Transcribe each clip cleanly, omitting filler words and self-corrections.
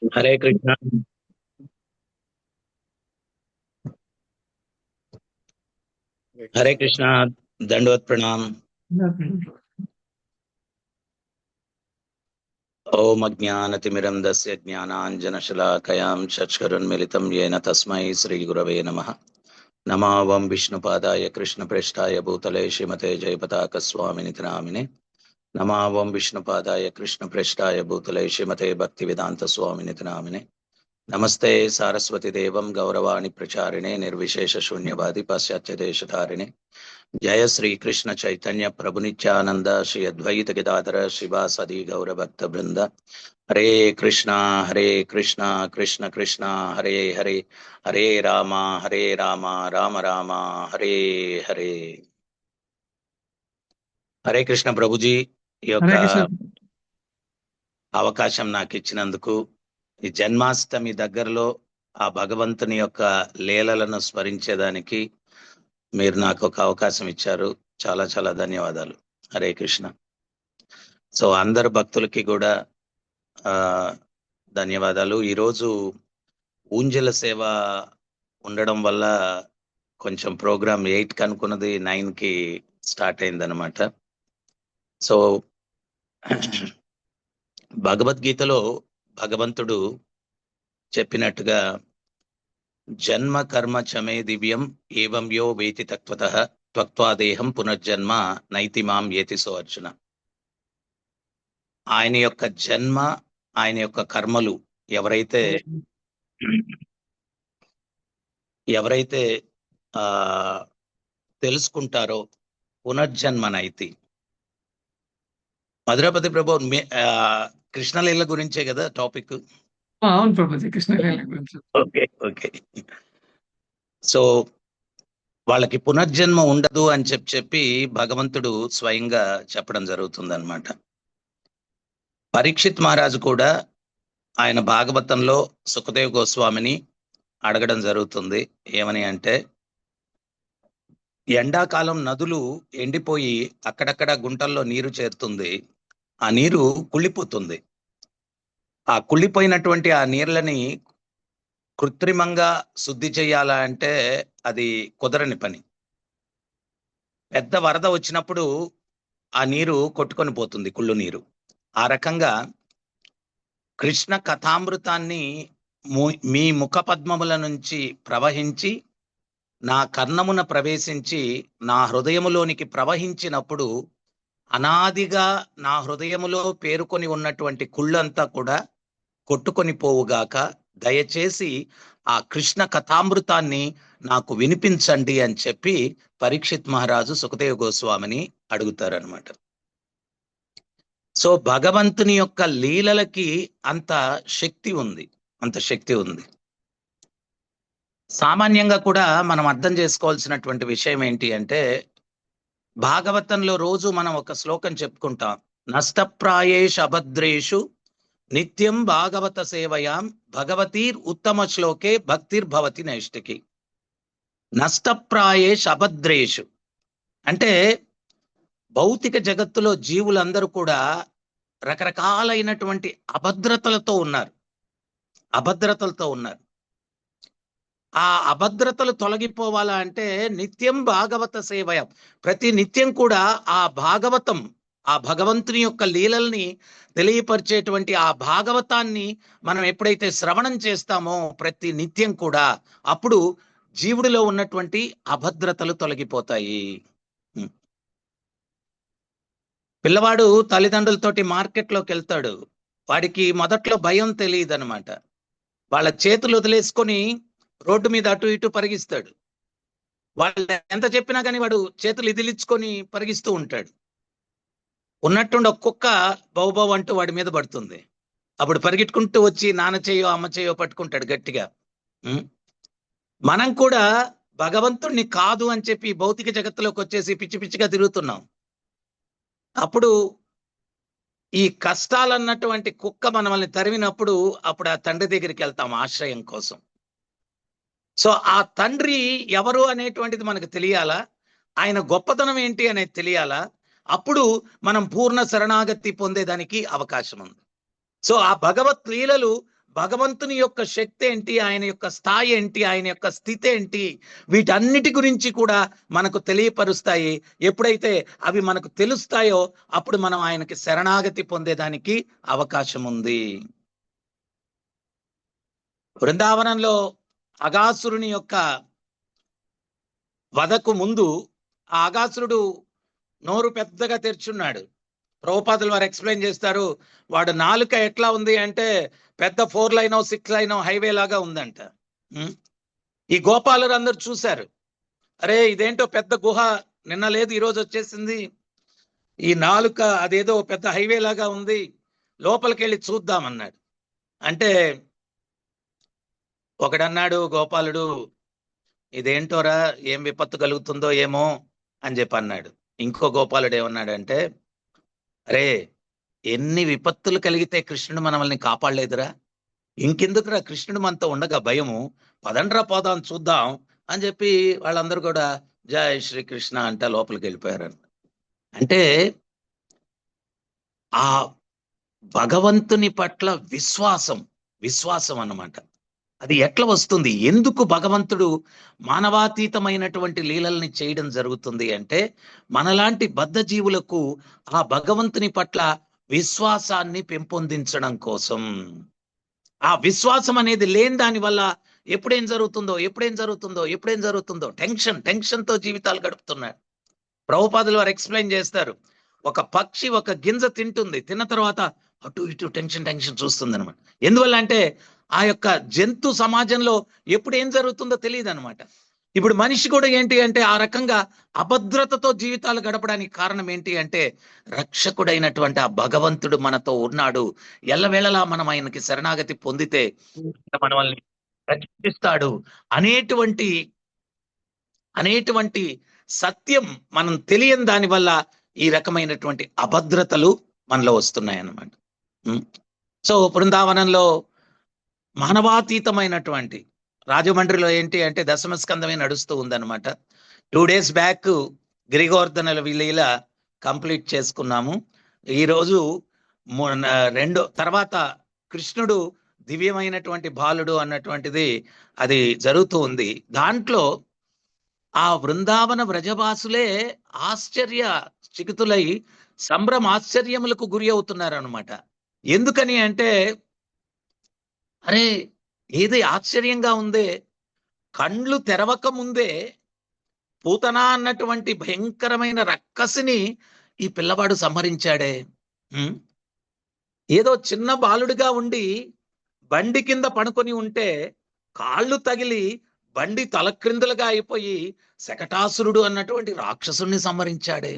हरे कृष्णा। हरे कृष्णा। दंडवत प्रणाम। ओम अज्ञानतिमिरन्धस्य ज्ञानाञ्जनशलाकयां चक्षुरुन्मिलितं येन तस्मै श्रीगुरवे नमः। नमो वं विष्णुपादाय कृष्णप्रेष्ठाय भूतले श्रीमते जयपताकस्वामिनिति नामिने। नमो वं विष्णुपादाय कृष्णप्रेष्ठाय भूतले श्रीमते भक्तिवेदान्तस्वामिनिति नामिने। नमस्ते सारस्वती देवं गौरवाणी प्रचारिणे निर्विशेष शून्यवादी पाश्चात्य देशधारिणे। जय श्री कृष्ण चैतन्य प्रभु नित्यानंद श्री अद्वैत गदाधर शिवासदि गौर भक्त वृंद। हरे कृष्णा कृष्ण कृष्ण हरे हरे, हरे राम राम राम हरे हरे। హరే కృష్ణ ప్రభుజీ, ఈ యొక్క అవకాశం నాకు ఇచ్చినందుకు, ఈ జన్మాష్టమి దగ్గరలో ఆ భగవంతుని యొక్క లీలలను స్మరించేదానికి మీరు నాకు ఒక అవకాశం ఇచ్చారు. చాలా చాలా ధన్యవాదాలు. హరే కృష్ణ. సో అందరు భక్తులకి కూడా ధన్యవాదాలు. ఈరోజు ఊంజల సేవ ఉండడం వల్ల కొంచెం ప్రోగ్రామ్ 8కి అనుకున్నది 9కి స్టార్ట్ అయిందనమాట. సో భగవద్గీతలో భగవంతుడు చెప్పినట్టుగా జన్మ కర్మ చమే దివ్యం ఏవం యో వేతి తత్వతః త్వక్త్వాదేహం పునర్జన్మ నైతి మాం ఏతిసో అర్జున. ఆయన యొక్క జన్మ, ఆయన యొక్క కర్మలు ఎవరైతే తెలుసుకుంటారో పునర్జన్మ నైతి. మధురపతి ప్రభు, కృష్ణలీల గురించే కదా టాపిక్? అవును ప్రభుజీ, కృష్ణలీల గురించి. Okay okay. సో వాళ్ళకి పునర్జన్మ ఉండదు అని చెప్పి భగవంతుడు స్వయంగా చెప్పడం జరుగుతుంది అనమాట. పరీక్షిత్ మహారాజు కూడా ఆయన భాగవతంలో సుఖదేవ్ గోస్వామిని అడగడం జరుగుతుంది. ఏమని అంటే, ఎండాకాలం నదులు ఎండిపోయి అక్కడక్కడ గుంటల్లో నీరు చేరుతుంది, ఆ నీరు కుళ్ళిపోతుంది. ఆ కుళ్ళిపోయినటువంటి ఆ నీళ్ళని కృత్రిమంగా శుద్ధి చేయాలా అంటే అది కుదరని పని. పెద్ద వరద వచ్చినప్పుడు ఆ నీరు కొట్టుకొని పోతుంది, కుళ్ళు నీరు. ఆ రకంగా కృష్ణ కథామృతాన్ని మీ ముఖ పద్మముల నుంచి ప్రవహించి నా కర్ణమున ప్రవేశించి నా హృదయములోనికి ప్రవహించినప్పుడు అనాదిగా నా హృదయములో పేరుకొని ఉన్నటువంటి కుళ్ళంతా కూడా కొట్టుకొని పోవుగాక. దయచేసి ఆ కృష్ణ కథామృతాన్ని నాకు వినిపించండి అని చెప్పి పరీక్షిత్ మహారాజు సుఖదేవ్ గోస్వామిని అడుగుతారనమాట. సో భగవంతుని యొక్క లీలలకి అంత శక్తి ఉంది. సామాన్యంగా కూడా మనం అర్థం చేసుకోవాల్సినటువంటి విషయం ఏంటి అంటే, భాగవతంలో రోజు మనం ఒక శ్లోకం చెప్పుకుంటాం. నష్టప్రాయేషు అభద్రేషు నిత్యం భాగవత సేవయాం భగవతీర్ ఉత్తమ శ్లోకే భక్తిర్భవతి నైష్టికి. నష్టప్రాయేషు అభద్రేషు అంటే భౌతిక జగత్తులో జీవులందరూ కూడా రకరకాలైనటువంటి అభద్రతలతో ఉన్నారు. ఆ అభద్రతలు తొలగిపోవాలా అంటే నిత్యం భాగవత సేవయం, ప్రతి నిత్యం కూడా ఆ భాగవతం, ఆ భగవంతుని యొక్క లీలల్ని తెలియపరిచేటువంటి ఆ భాగవతాన్ని మనం ఎప్పుడైతే శ్రవణం చేస్తామో ప్రతి నిత్యం కూడా, అప్పుడు జీవుడిలో ఉన్నటువంటి అభద్రతలు తొలగిపోతాయి. పిల్లవాడు తల్లిదండ్రులతోటి మార్కెట్లోకి వెళ్తాడు. వాడికి మొదట్లో భయం తెలియదు అనమాట. వాళ్ళ చేతులు వదిలేసుకొని రోడ్డు మీద అటు ఇటు పరిగిస్తాడు. వాళ్ళు ఎంత చెప్పినా కానీ వాడు చేతులు ఇదిలించుకొని పరిగిస్తూ ఉంటాడు. ఉన్నట్టుండి ఒక కుక్క బౌబౌ అంటూ వాడి మీద పడుతుంది. అప్పుడు పరిగెట్టుకుంటూ వచ్చి నాన్న చేయో అమ్మ చేయో పట్టుకుంటాడు గట్టిగా. మనం కూడా భగవంతుణ్ణి కాదు అని చెప్పి భౌతిక జగత్తులోకి వచ్చేసి పిచ్చి పిచ్చిగా తిరుగుతున్నాం. అప్పుడు ఈ కష్టాలన్నటువంటి కుక్క మనల్ని తరిమినప్పుడు అప్పుడు ఆ తండ్రి దగ్గరికి వెళ్తాం ఆశ్రయం కోసం. సో ఆ తండ్రి ఎవరు అనేటువంటిది మనకు తెలియాలా, ఆయన గొప్పతనం ఏంటి అనేది తెలియాలా, అప్పుడు మనం పూర్ణ శరణాగతి పొందేదానికి అవకాశం ఉంది. సో ఆ భగవత్ లీలలు భగవంతుని యొక్క శక్తి ఏంటి, ఆయన యొక్క స్థాయి ఏంటి, ఆయన యొక్క స్థితి ఏంటి, వీటన్నిటి గురించి కూడా మనకు తెలియపరుస్తాయి. ఎప్పుడైతే అవి మనకు తెలుస్తాయో అప్పుడు మనం ఆయనకి శరణాగతి పొందేదానికి అవకాశం ఉంది. బృందావనంలో అగాసురుని యొక్క వధకు ముందు ఆ అగాసురుడు నోరు పెద్దగా తెరుచున్నాడు. ప్రభుపాదులు వారు ఎక్స్ప్లెయిన్ చేస్తారు, వాడు నాలుక ఎట్లా ఉంది అంటే పెద్ద 4 లైన్ 6 లైన్ హైవే లాగా ఉందంట. ఈ గోపాలురు అందరు చూశారు, అరే ఇదేంటో పెద్ద గుహ, నిన్న లేదు ఈరోజు వచ్చేసింది, ఈ నాలుక అదేదో పెద్ద హైవే లాగా ఉంది, లోపలికి వెళ్ళి చూద్దామన్నాడు. అంటే ఒకడన్నాడు గోపాలుడు, ఇదేంటోరా ఏం విపత్తు కలుగుతుందో ఏమో అని చెప్పి అన్నాడు. ఇంకో గోపాలుడు ఏమన్నాడంటే, అరే ఎన్ని విపత్తులు కలిగితే కృష్ణుడు మనల్ని కాపాడలేదురా, ఇంకెందుకురా కృష్ణుడు మనతో ఉండగా భయము, పదండ్రా పోదాం చూద్దాం అని చెప్పి వాళ్ళందరూ కూడా జయ శ్రీకృష్ణ అంట లోపలికి వెళ్ళిపోయారు. అంటే ఆ భగవంతుని పట్ల విశ్వాసం అన్నమాట. అది ఎట్లా వస్తుంది, ఎందుకు భగవంతుడు మానవాతీతమైనటువంటి లీలల్ని చేయడం జరుగుతుంది అంటే మనలాంటి బద్ధ జీవులకు ఆ భగవంతుని పట్ల విశ్వాసాన్ని పెంపొందించడం కోసం. ఆ విశ్వాసం అనేది లేని దాని వల్ల ఎప్పుడేం జరుగుతుందో టెన్షన్ తో జీవితాలు గడుపుతున్నాడు. ప్రభుపాదులు వారు ఎక్స్ప్లెయిన్ చేస్తారు, ఒక పక్షి ఒక గింజ తింటుంది, తిన్న తర్వాత అటు ఇటు టెన్షన్ చూస్తుంది అనమాట. ఎందువల్ల అంటే ఆ యొక్క జంతు సమాజంలో ఎప్పుడు ఏం జరుగుతుందో తెలియదు అనమాట. ఇప్పుడు మనిషి కూడా ఏంటి అంటే ఆ రకంగా అభద్రతతో జీవితాలు గడపడానికి కారణం ఏంటి అంటే రక్షకుడైనటువంటి ఆ భగవంతుడు మనతో ఉన్నాడు, ఎల్లవేళలా మనం ఆయనకి శరణాగతి పొందితే మనల్ని రక్షిస్తాడు అనేటువంటి సత్యం మనం తెలియని దాని వల్ల ఈ రకమైనటువంటి అభద్రతలు మనలో వస్తున్నాయి అన్నమాట. సో బృందావనంలో మానవాతీతమైనటువంటి రాజమండ్రిలో ఏంటి అంటే దశమస్కందమే నడుస్తూ ఉందన్నమాట. 2 days బ్యాక్ గిరిగోవర్ధనల లీల కంప్లీట్ చేసుకున్నాము. ఈరోజు తర్వాత కృష్ణుడు దివ్యమైనటువంటి బాలుడు అన్నటువంటిది అది జరుగుతూ ఉంది. దాంట్లో ఆ బృందావన వ్రజవాసులే ఆశ్చర్య చికితులై ఆశ్చర్యములకు గురి అవుతున్నారు అనమాట. ఎందుకని అంటే అరే ఏది ఆశ్చర్యంగా ఉందే, కండ్లు తెరవక ముందే పూతన అన్నటువంటి భయంకరమైన రక్కసిని ఈ పిల్లవాడు సంహరించాడే. ఏదో చిన్న బాలుడిగా ఉండి బండి కింద పడుకొని ఉంటే కాళ్ళు తగిలి బండి తలక్రిందులుగా అయిపోయి శకటాసురుడు అన్నటువంటి రాక్షసుని సంహరించాడే.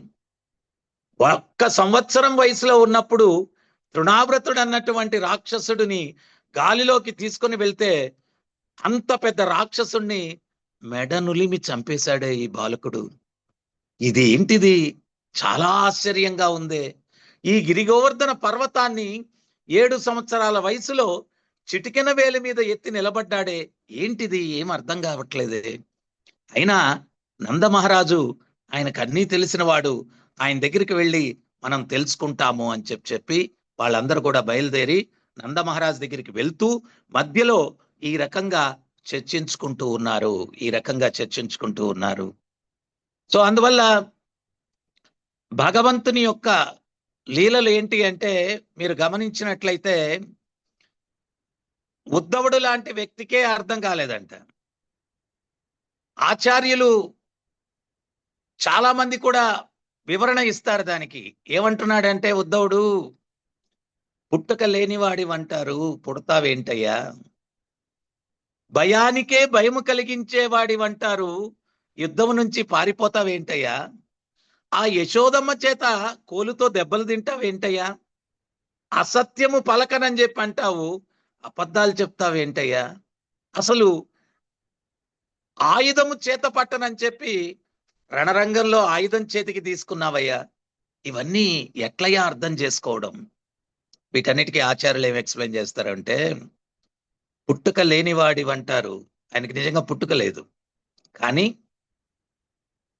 1 సంవత్సరం వయసులో ఉన్నప్పుడు తృణావ్రతుడు అన్నటువంటి రాక్షసుడిని గాలిలోకి తీసుకొని వెళ్తే అంత పెద్ద రాక్షసుణ్ణి మెడనులిమి చంపేశాడే ఈ బాలకుడు. ఇది ఏంటిది, చాలా ఆశ్చర్యంగా ఉంది. ఈ గిరిగోవర్ధన పర్వతాన్ని 7 సంవత్సరాల వయసులో చిటికెన వేలి మీద ఎత్తి నిలబడ్డాడే, ఏంటిది, ఏం అర్థం కావట్లేదే. అయినా నందమహారాజు ఆయనకు అన్నీ తెలిసిన వాడు, ఆయన దగ్గరికి వెళ్ళి మనం తెలుసుకుంటాము అని చెప్పి వాళ్ళందరూ కూడా బయలుదేరి నందమహారాజు దగ్గరికి వెళ్తూ మధ్యలో ఈ రకంగా చర్చించుకుంటూ ఉన్నారు. సో అందువల్ల భగవంతుని యొక్క లీలలు ఏంటి అంటే మీరు గమనించినట్లయితే ఉద్ధవుడు లాంటి వ్యక్తికే అర్థం కాలేదంట. ఆచార్యులు చాలా మంది కూడా వివరణ ఇస్తారు దానికి. ఏమంటున్నాడంటే ఉద్ధవుడు, పుట్టుక లేనివాడివంటారు, పుడతావేంటయ్యా, భయానికే భయము కలిగించేవాడివంటారు, యుద్ధం నుంచి పారిపోతావేంటయ్యా, ఆ యశోదమ్మ చేత కోలుతో దెబ్బలు తింటావేంటయ్యా, అసత్యము పలకనని చెప్పి అంటావు, అబద్ధాలు చెప్తావేంటయ్యా, అసలు ఆయుధము చేత పట్టనని చెప్పి రణరంగంలో ఆయుధం చేతికి తీసుకున్నావయ్యా. ఇవన్నీ ఎట్లయ్యా అర్థం చేసుకోవడం? వీటన్నిటికీ ఆచార్యులు ఏమి ఎక్స్ప్లెయిన్ చేస్తారంటే, పుట్టుక లేనివాడివంటారు, ఆయనకి నిజంగా పుట్టుక లేదు, కానీ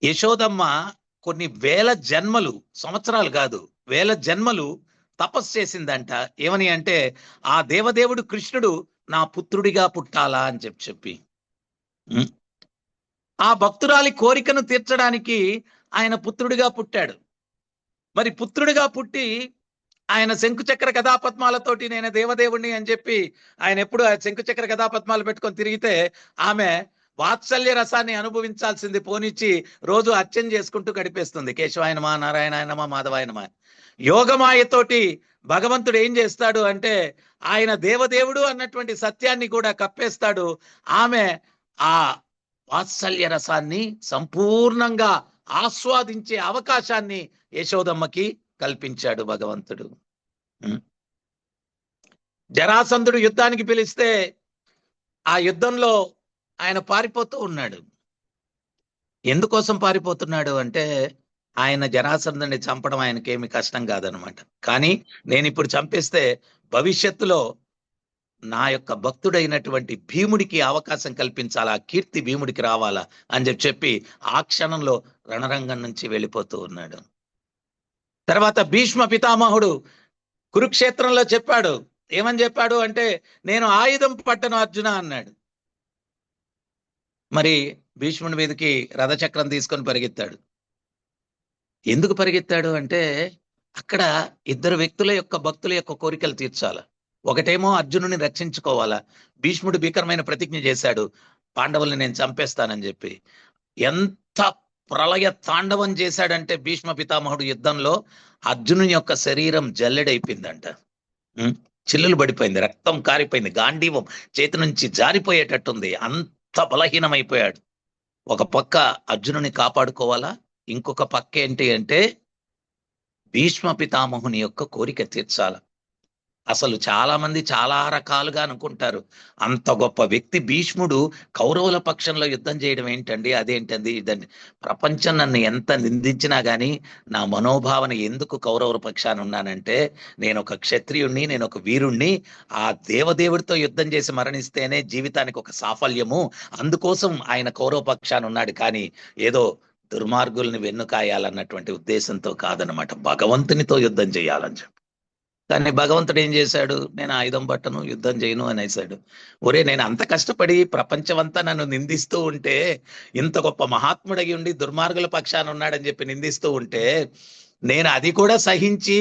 యశోదమ్మ కొన్ని వేల జన్మలు, సంవత్సరాలు కాదు, వేల జన్మలు తపస్సు చేసిందంట. ఏమని అంటే, ఆ దేవదేవుడు కృష్ణుడు నా పుత్రుడిగా పుట్టాలా అని చెప్పి ఉం? ఆ భక్తురాలి కోరికను తీర్చడానికి ఆయన పుత్రుడిగా పుట్టాడు. మరి పుత్రుడిగా పుట్టి ఆయన శంకుచక్ర గదాపద్మాలతోటి నేను దేవదేవుణ్ణి అని చెప్పి ఆయన ఎప్పుడు ఆ శంకుచక్ర గదాపద్మాలు పెట్టుకొని తిరిగితే ఆమె వాత్సల్య రసాన్ని అనుభవించాల్సింది పోనిచ్చి రోజు అర్చన చేసుకుంటూ గడిపేస్తుంది. కేశవాయనమా, నారాయణాయనమా, మాధవాయనమా. యోగమాయతోటి భగవంతుడు ఏం చేస్తాడు అంటే ఆయన దేవదేవుడు అన్నటువంటి సత్యాన్ని కూడా కప్పేస్తాడు. ఆమె ఆ వాత్సల్య రసాన్ని సంపూర్ణంగా ఆస్వాదించే అవకాశాన్ని యశోదమ్మకి కల్పించాడు భగవంతుడు. జరాసంధుడు యుద్ధానికి పిలిస్తే ఆ యుద్ధంలో ఆయన పారిపోతూ ఉన్నాడు. ఎందుకోసం పారిపోతున్నాడు అంటే ఆయన జరాసంధుని చంపడం ఆయనకేమి కష్టం కాదనమాట. కానీ నేను ఇప్పుడు చంపేస్తే భవిష్యత్తులో నా యొక్క భక్తుడైనటువంటి భీముడికి అవకాశం కల్పించాలా, కీర్తి భీముడికి రావాలా అని చెప్పి ఆ క్షణంలో రణరంగం నుంచి వెళ్ళిపోతూ ఉన్నాడు. తర్వాత భీష్మ పితామహుడు కురుక్షేత్రంలో చెప్పాడు. ఏమని చెప్పాడు అంటే నేను ఆయుధం పట్టను అర్జున అన్నాడు. మరి భీష్ముడి మీదకి రథచక్రం తీసుకొని పరిగెత్తాడు. ఎందుకు పరిగెత్తాడు అంటే అక్కడ ఇద్దరు వ్యక్తుల యొక్క భక్తుల యొక్క కోరికలు తీర్చాల. ఒకటేమో అర్జునుని రక్షించుకోవాలా. భీష్ముడు భీకరమైన ప్రతిజ్ఞ చేశాడు, పాండవుల్ని నేను చంపేస్తానని చెప్పి. ఎంత ప్రళయ తాండవం చేశాడంటే భీష్మ పితామహుడు యుద్ధంలో అర్జునుని యొక్క శరీరం జల్లెడైపోయిందంట. చిల్లులు పడిపోయింది, రక్తం కారిపోయింది, గాంధీవం చేతి నుంచి జారిపోయేటట్టుంది. అంత బలహీనమైపోయాడు. ఒక పక్క అర్జునుని కాపాడుకోవాలా, ఇంకొక పక్క ఏంటి అంటే భీష్మ పితామహుని యొక్క కోరిక తీర్చాల. అసలు చాలా మంది చాలా రకాలుగా అనుకుంటారు. అంత గొప్ప వ్యక్తి భీష్ముడు కౌరవుల పక్షంలో యుద్ధం చేయడం ఏంటండి, అదేంటండి ఇదండి. ప్రపంచం నన్ను ఎంత నిందించినా గానీ నా మనోభావన ఎందుకు కౌరవుల పక్షాన ఉన్నానంటే నేను ఒక క్షత్రియుణ్ణి, నేను ఒక వీరుణ్ణి. ఆ దేవదేవుడితో యుద్ధం చేసి మరణిస్తేనే జీవితానికి ఒక సాఫల్యము. అందుకోసం ఆయన కౌరవ పక్షాన ఉన్నాడు. కానీ ఏదో దుర్మార్గుల్ని వెన్నుకాయాలన్నటువంటి ఉద్దేశంతో కాదనమాట, భగవంతునితో యుద్ధం చేయాలని చెప్పి. కానీ భగవంతుడు ఏం చేశాడు, నేను ఆయుధం పట్టను, యుద్ధం చేయను అనేసాడు. ఒరే, నేను అంత కష్టపడి ప్రపంచమంతా నన్ను నిందిస్తూ ఉంటే, ఇంత గొప్ప మహాత్ముడగి ఉండి దుర్మార్గుల పక్షాన ఉన్నాడని చెప్పి నిందిస్తూ ఉంటే, నేను అది కూడా సహించి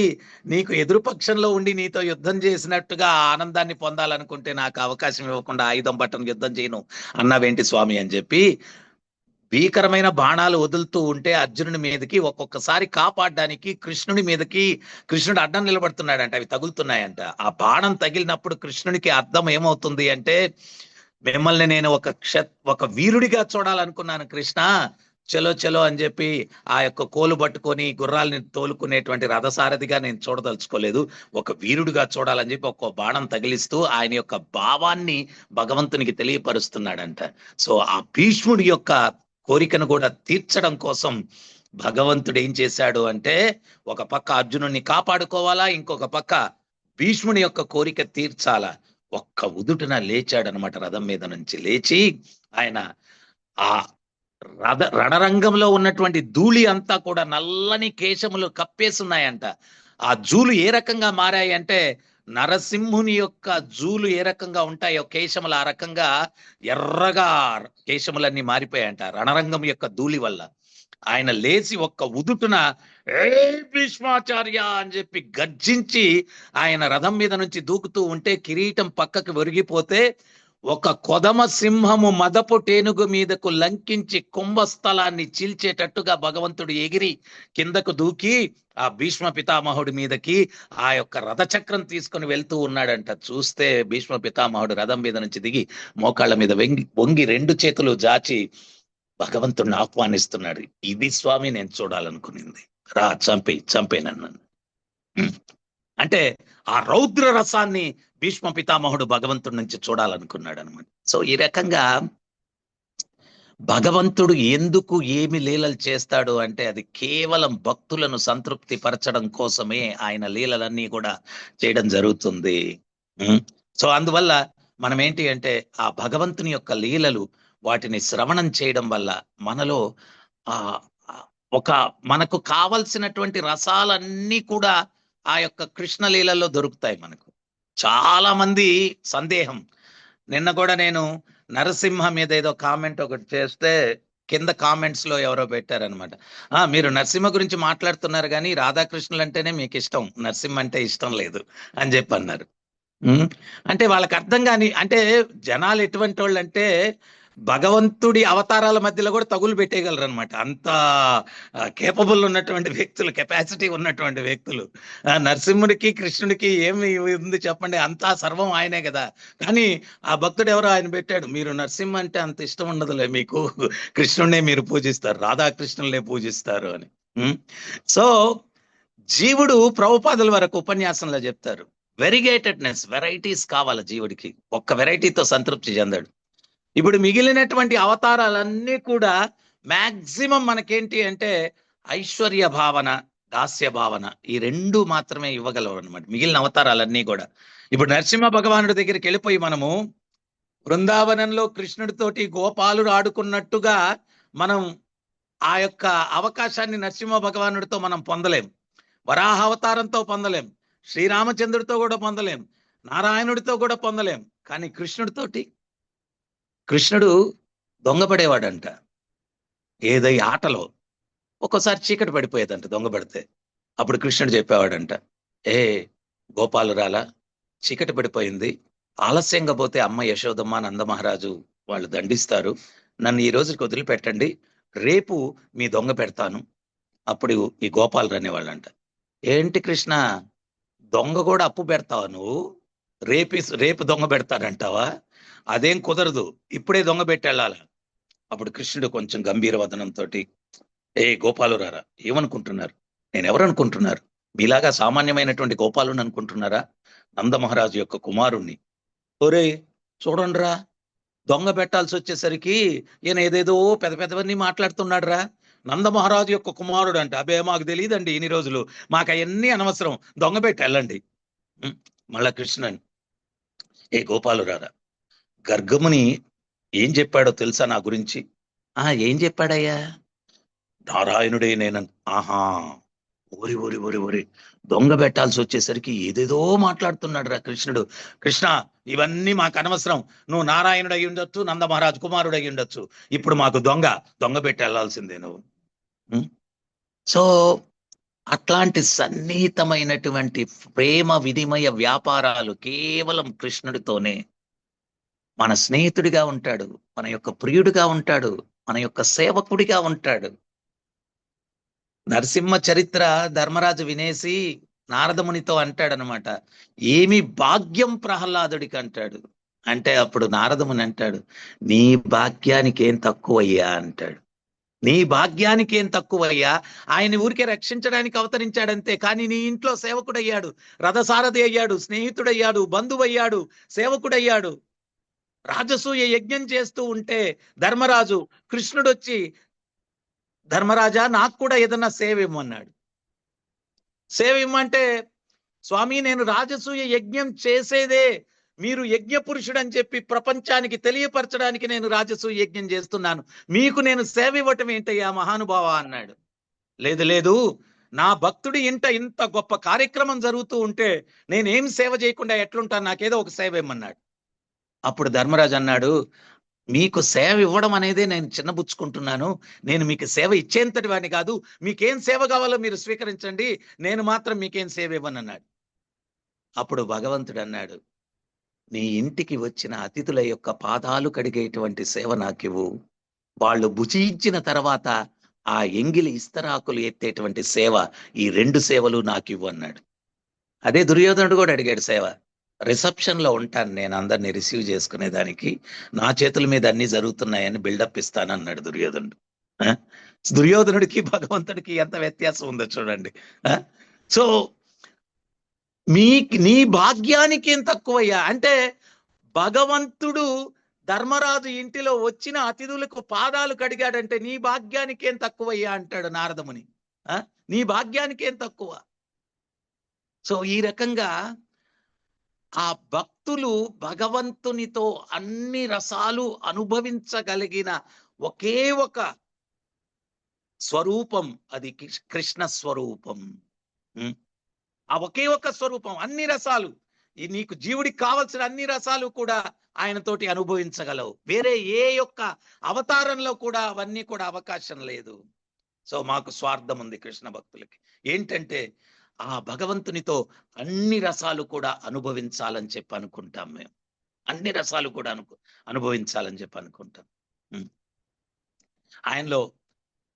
నీకు ఎదురు పక్షంలో ఉండి నీతో యుద్ధం చేసినట్టుగా ఆనందాన్ని పొందాలనుకుంటే నాకు అవకాశం ఇవ్వకుండా ఆయుధం పట్టను, యుద్ధం చేయను అన్నావేంటి స్వామి అని చెప్పి భీకరమైన బాణాలు వదులుతూ ఉంటే అర్జునుడి మీదకి ఒక్కొక్కసారి కాపాడడానికి కృష్ణుడి మీదకి కృష్ణుడు అడ్డం నిలబడుతున్నాడంట, అవి తగులుతున్నాయంట. ఆ బాణం తగిలినప్పుడు కృష్ణుడికి అర్థం ఏమవుతుంది అంటే మిమ్మల్ని నేను ఒక వీరుడిగా చూడాలనుకున్నాను కృష్ణ, చలో చలో అని చెప్పి ఆ యొక్క కోలు పట్టుకొని గుర్రాలని తోలుకునేటువంటి రథసారథిగా నేను చూడదలుచుకోలేదు, ఒక వీరుడిగా చూడాలని చెప్పి ఒక్కో బాణం తగిలిస్తూ ఆయన యొక్క భావాన్ని భగవంతునికి తెలియపరుస్తున్నాడంట. సో ఆ భీష్ముడి యొక్క కోరికను కూడా తీర్చడం కోసం భగవంతుడు ఏం చేశాడు అంటే ఒక పక్క అర్జునుడిని కాపాడుకోవాలా, ఇంకొక పక్క భీష్ముని యొక్క కోరిక తీర్చాలా. ఒక్క ఉదుటున లేచాడనమాట. రథం మీద నుంచి లేచి ఆయన ఆ రణరంగంలో ఉన్నటువంటి ధూళి అంతా కూడా నల్లని కేశములు కప్పేస్తున్నాయంట. ఆ జూలు ఏ రకంగా మారాయి అంటే నరసింహుని యొక్క జూలు ఏ రకంగా ఉంటాయో కేశములు ఆ రకంగా ఎర్రగా కేశములన్నీ మారిపోయాయంట రణరంగం యొక్క ధూళి వల్ల. ఆయన లేచి ఒక్క ఉదుటున ఏ భీష్మాచార్య అని చెప్పి గర్జించి ఆయన రథం మీద నుంచి దూకుతూ ఉంటే కిరీటం పక్కకు ఒరిగిపోతే ఒక కొదమ సింహము మదపు టేనుగు మీదకు లంకించి కుంభస్థలాన్ని చీల్చేటట్టుగా భగవంతుడు ఎగిరి కిందకు దూకి ఆ భీష్మ పితామహుడి మీదకి ఆ యొక్క రథచక్రం తీసుకొని వెళ్తూ ఉన్నాడంట. చూస్తే భీష్మ పితామహుడు రథం మీద నుంచి దిగి మోకాళ్ళ మీద వంగి రెండు చేతులు జాచి భగవంతుడిని ఆహ్వానిస్తున్నాడు. ఇది స్వామి నేను చూడాలనుకునింది, రా చంపేనన్నాను. అంటే ఆ రౌద్ర రసాన్ని భీష్మ పితామహుడు భగవంతుడి నుంచి చూడాలనుకున్నాడు అనమాట. సో ఈ రకంగా భగవంతుడు ఎందుకు ఏమి లీలలు చేస్తాడు అంటే అది కేవలం భక్తులను సంతృప్తి పరచడం కోసమే ఆయన లీలలన్నీ కూడా చేయడం జరుగుతుంది. సో అందువల్ల మనం ఏంటి అంటే ఆ భగవంతుని యొక్క లీలలు వాటిని శ్రవణం చేయడం వల్ల మనలో మనకు కావలసినటువంటి రసాలన్నీ కూడా ఆ యొక్క కృష్ణలీలలో దొరుకుతాయి మనకు. చాలా మంది సందేహం. నిన్న కూడా నేను నరసింహ మీద ఏదో కామెంట్ ఒకటి చేస్తే కింద కామెంట్స్ లో ఎవరో పెట్టారనమాట. మీరు నరసింహ గురించి మాట్లాడుతున్నారు కానీ రాధాకృష్ణులు అంటేనే మీకు ఇష్టం, నరసింహ అంటే ఇష్టం లేదు అని చెప్పి అన్నారు. అంటే వాళ్ళకి అర్థం కాని, అంటే జనాలు ఎటువంటి వాళ్ళు అంటే భగవంతుడి అవతారాల మధ్యలో కూడా తగులు పెట్టేయగలరు అనమాట. అంత కేపబుల్ ఉన్నటువంటి వ్యక్తులు, కెపాసిటీ ఉన్నటువంటి వ్యక్తులు. నరసింహుడికి కృష్ణుడికి ఏమి ఉంది చెప్పండి, అంతా సర్వం ఆయనే కదా. కానీ ఆ భక్తుడు ఎవరో ఆయన పెట్టాడు, మీరు నరసింహ అంటే అంత ఇష్టం ఉండదులే మీకు, కృష్ణుడినే మీరు పూజిస్తారు, రాధాకృష్ణులనే పూజిస్తారు అని. సో జీవుడు ప్రభుపాదుల వరకు ఉపన్యాసంలో చెప్తారు, వెరిగేటెడ్నెస్, వెరైటీస్ కావాలి జీవుడికి. ఒక్క వెరైటీతో సంతృప్తి చెందాడు. ఇప్పుడు మిగిలినటువంటి అవతారాలన్నీ కూడా మాక్సిమం మనకేంటి అంటే ఐశ్వర్య భావన, దాస్య భావన, ఈ రెండు మాత్రమే ఇవ్వగలవు అనమాట మిగిలిన అవతారాలన్నీ కూడా. ఇప్పుడు నరసింహ భగవానుడి దగ్గరికి వెళ్ళిపోయి మనము బృందావనంలో కృష్ణుడితోటి గోపాలుడు ఆడుకున్నట్టుగా మనం ఆ యొక్క అవకాశాన్ని నరసింహ భగవానుడితో మనం పొందలేం, వరాహ అవతారంతో పొందలేం, శ్రీరామచంద్రుడితో కూడా పొందలేం, నారాయణుడితో కూడా పొందలేం. కానీ కృష్ణుడు దొంగపడేవాడంట. ఏదో ఆటలో ఒక్కోసారి చీకటి పడిపోయేదంట దొంగపడితే. అప్పుడు కృష్ణుడు చెప్పేవాడంట, ఏ గోపాలురాలా, చీకటి పడిపోయింది, ఆలస్యంగా పోతే అమ్మ యశోదమ్మ, నందమహారాజు వాళ్ళు దండిస్తారు, నన్ను ఈ రోజుకి వదిలిపెట్టండి, రేపు మీ దొంగ పెడతాను. అప్పుడు ఈ గోపాలు అనేవాళ్ళంట, ఏంటి కృష్ణ, దొంగ కూడా అప్పు పెడతావా నువ్వు, రేపు దొంగ పెడతాడంటావా, అదేం కుదరదు, ఇప్పుడే దొంగ పెట్టి వెళ్ళాల. అప్పుడు కృష్ణుడు కొంచెం గంభీర వదనంతో, ఏ గోపాలురారా, ఏమనుకుంటున్నారు, నేను ఎవరనుకుంటున్నారు, మీలాగా సామాన్యమైనటువంటి గోపాలుని అనుకుంటున్నారా, నందమహారాజు యొక్క కుమారుణ్ణి. ఒరే చూడండిరా, దొంగ పెట్టాల్సి వచ్చేసరికి ఈయన ఏదేదో పెద్ద పెద్దవన్నీ మాట్లాడుతున్నాడు రా, నందమహారాజు యొక్క కుమారుడు అంటే, అబే మాకు తెలియదండి ఇన్ని రోజులు, మాకు అవన్నీ అనవసరం, దొంగ పెట్టి వెళ్ళండి. మళ్ళా కృష్ణన్, ఏ గోపాలురారా, గర్గముని ఏం చెప్పాడో తెలుసా నా గురించి. ఏం చెప్పాడయ్యా, నారాయణుడే నేను. ఆహా, ఓరి ఓరి ఓరి ఓరి, దొంగ పెట్టాల్సి వచ్చేసరికి ఏదేదో మాట్లాడుతున్నాడు రా కృష్ణుడు. కృష్ణ, ఇవన్నీ మాకు అనవసరం, నువ్వు నారాయణుడు అయి ఉండొచ్చు, నందమహారాజు కుమారుడు అయి ఉండొచ్చు, ఇప్పుడు మాకు దొంగ పెట్టి వెళ్ళాల్సిందే నువ్వు. సో అట్లాంటి సన్నిహితమైనటువంటి ప్రేమ వినిమయ వ్యాపారాలు కేవలం కృష్ణుడితోనే. మన స్నేహితుడిగా ఉంటాడు, మన యొక్క ప్రియుడిగా ఉంటాడు, మన యొక్క సేవకుడిగా ఉంటాడు. నరసింహ చరిత్ర ధర్మరాజు వినేసి నారదమునితో అంటాడనమాట, ఏమి భాగ్యం ప్రహ్లాదుడికి అంటాడు. అంటే అప్పుడు నారదముని అంటాడు, నీ భాగ్యానికి ఏం తక్కువయ్యా అంటాడు, నీ భాగ్యానికి ఏం తక్కువయ్యా, ఆయన ఊరికే రక్షించడానికి అవతరించాడంతే, కానీ నీ ఇంట్లో సేవకుడయ్యాడు, రథసారథి అయ్యాడు, స్నేహితుడయ్యాడు, బంధువయ్యాడు, సేవకుడయ్యాడు. రాజసూయ యజ్ఞం చేస్తూ ఉంటే ధర్మరాజు, కృష్ణుడు వచ్చి, ధర్మరాజా నాకు కూడా ఏదన్నా సేవ ఇమ్మన్నాడు. సేవ ఇమ్మంటే, స్వామి నేను రాజసూయ యజ్ఞం చేసేదే మీరు యజ్ఞ పురుషుడు అని చెప్పి ప్రపంచానికి తెలియపరచడానికి నేను రాజసూయ యజ్ఞం చేస్తున్నాను, మీకు నేను సేవ ఇవ్వటం ఏంటయ్యా మహానుభావ అన్నాడు. లేదు, నా భక్తుడి ఇంత గొప్ప కార్యక్రమం జరుగుతూ ఉంటే నేనేం సేవ చేయకుండా ఎట్లుంటాను, నాకేదో ఒక సేవ ఇమ్మన్నాడు. అప్పుడు ధర్మరాజు అన్నాడు, మీకు సేవ ఇవ్వడం అనేదే నేను చిన్నబుచ్చుకుంటున్నాను, నేను మీకు సేవ ఇచ్చేంతటి వాడిని కాదు, మీకేం సేవ కావాలో మీరు స్వీకరించండి, నేను మాత్రం మీకేం సేవ ఇవ్వనన్నాడు. అప్పుడు భగవంతుడు అన్నాడు, నీ ఇంటికి వచ్చిన అతిథుల యొక్క పాదాలు కడిగేటువంటి సేవ నాకివ్వు, వాళ్ళు భుజించిన తర్వాత ఆ ఎంగిలి ఇస్తరాకులు ఎత్తేటువంటి సేవ, ఈ 2 సేవలు నాకివ్వు అన్నాడు. అదే దుర్యోధనుడు కూడా అడిగాడు సేవ. రిసెప్షన్ లో ఉంటాను నేను అందరినీ రిసీవ్ చేసుకునేదానికి, నా చేతుల మీద అన్ని జరుగుతున్నాయని బిల్డప్ ఇస్తాను అన్నాడు దుర్యోధనుడు. దుర్యోధనుడికి భగవంతుడికి ఎంత వ్యత్యాసం ఉందో చూడండి. సో నీ భాగ్యానికి ఏం తక్కువయ్యా అంటే, భగవంతుడు ధర్మరాజు ఇంటిలో వచ్చిన అతిథులకు పాదాలు కడిగాడంటే నీ భాగ్యానికి ఏం తక్కువయ్యా అంటాడు నారదముని. నీ భాగ్యానికి ఏం తక్కువ. సో ఈ రకంగా ఆ భక్తులు భగవంతునితో అన్ని రసాలు అనుభవించగలిగిన ఒకే ఒక స్వరూపం, అది కృష్ణ స్వరూపం. ఆ ఒకే ఒక్క స్వరూపం, అన్ని రసాలు, ఈ నీకు జీవుడికి కావలసిన అన్ని రసాలు కూడా ఆయనతోటి అనుభవించగలవు. వేరే ఏ యొక్క అవతారంలో కూడా అవన్నీ కూడా అవకాశం లేదు. సో మాకు స్వార్థం ఉంది కృష్ణ భక్తులకి. ఏంటంటే ఆ భగవంతునితో అన్ని రసాలు కూడా అనుభవించాలని చెప్పి అనుకుంటాం మేము. అన్ని రసాలు కూడా అనుభవించాలని చెప్పి అనుకుంటాం. ఆయనలో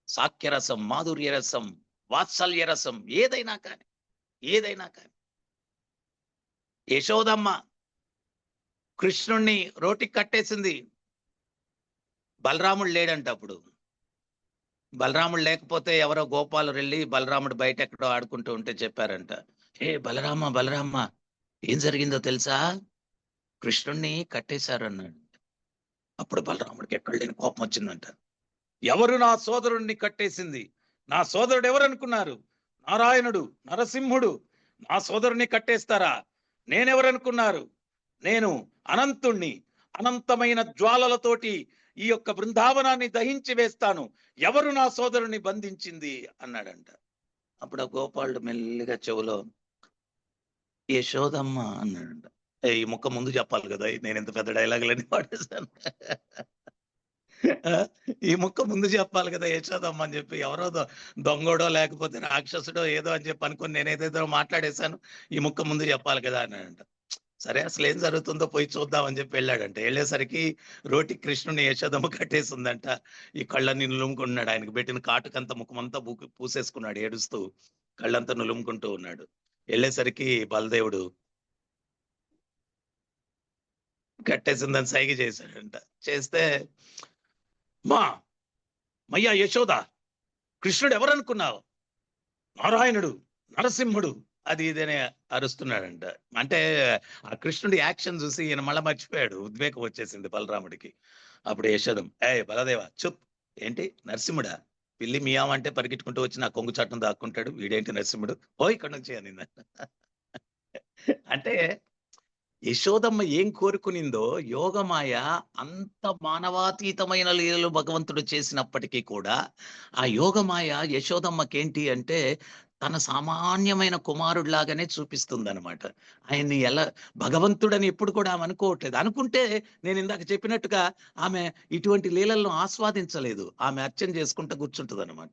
సాఖ్యరసం, మాధుర్య రసం, వాత్సల్య రసం ఏదైనా కానీ యశోదమ్మ కృష్ణుణ్ణి రోటికి కట్టేసింది. బలరాముడు లేడంట అప్పుడు. బలరాముడు లేకపోతే ఎవరో గోపాలు వెళ్ళి బలరాముడు బయట ఎక్కడో ఆడుకుంటూ ఉంటే చెప్పారంట, ఏ బలరామ ఏం జరిగిందో తెలుసా, కృష్ణుణ్ణి కట్టేశారు అన్నాడు. అప్పుడు బలరాముడికి ఎక్కడ లేని కోపం వచ్చిందంట. ఎవరు నా సోదరుణ్ణి కట్టేసింది? నా సోదరుడు ఎవరు అనుకున్నారు? నారాయణుడు, నరసింహుడు. నా సోదరుణ్ణి కట్టేస్తారా? నేనెవరనుకున్నారు? నేను అనంతుణ్ణి. అనంతమైన జ్వాలలతోటి ఈ యొక్క బృందావనాన్ని దహించి వేస్తాను. ఎవరు నా సోదరుని బంధించింది అన్నాడంట. అప్పుడు ఆ గోపాలుడు మెల్లిగా చెవులో యశోదమ్మ అన్నాడంట. ఈ ముక్క ముందు చెప్పాలి కదా, నేను ఎంత పెద్ద డైలాగులని పాడేశాను. ఈ ముక్క ముందు చెప్పాలి కదా, యశోదమ్మ అని చెప్పి. ఎవరో దొంగోడో లేకపోతే రాక్షసుడో ఏదో అని చెప్పి అనుకుని నేనేదేదో మాట్లాడేశాను, ఈ ముక్క ముందు చెప్పాలి కదా అన్నాడంట. సరే అసలు ఏం జరుగుతుందో పోయి చూద్దామని చెప్పి వెళ్ళాడంట. వెళ్ళేసరికి రోటి కృష్ణుని యశోదమ్మ కట్టేసిందంట. ఈ కళ్ళని నులుముకున్నాడు. ఆయనకు పెట్టిన కాటుకంతా ముఖమంతా పూసేసుకున్నాడు. ఏడుస్తూ కళ్ళంతా నులుముకుంటూ ఉన్నాడు. వెళ్ళేసరికి బలదేవుడు కట్టేసిందని సైగ చేశాడంట. చేస్తే మయ్యా యశోద, కృష్ణుడు ఎవరనుకున్నావు? నారాయణుడు, నరసింహుడు, అది ఇదనే అరుస్తున్నాడంట. అంటే ఆ కృష్ణుడి యాక్షన్ చూసి ఈయన మళ్ళా మర్చిపోయాడు. ఉద్వేగం వచ్చేసింది బలరాముడికి. అప్పుడు యశోదం, బలదేవ చుప్, ఏంటి నరసింహుడా? పిల్లి మియాం అంటే పరిగెట్టుకుంటూ వచ్చి నా కొంగు చట్టం దాక్కుంటాడు, వీడేంటి నరసింహుడు, ఓ ఇక్కడ నుంచి అని. అంటే యశోదమ్మ ఏం కోరుకునిందో, యోగమాయ అంత మానవాతీతమైన లీలలు భగవంతుడు చేసినప్పటికీ కూడా ఆ యోగమాయ యశోదమ్మకేంటి అంటే తన సామాన్యమైన కుమారుడిలాగానే చూపిస్తుంది అనమాట. ఆయన్ని ఎలా భగవంతుడని ఎప్పుడు కూడా ఆమె అనుకోవట్లేదు. అనుకుంటే నేను ఇందాక చెప్పినట్టుగా ఆమె ఇటువంటి లీలలను ఆస్వాదించలేదు. ఆమె అర్చన చేసుకుంటూ కూర్చుంటుంది అనమాట.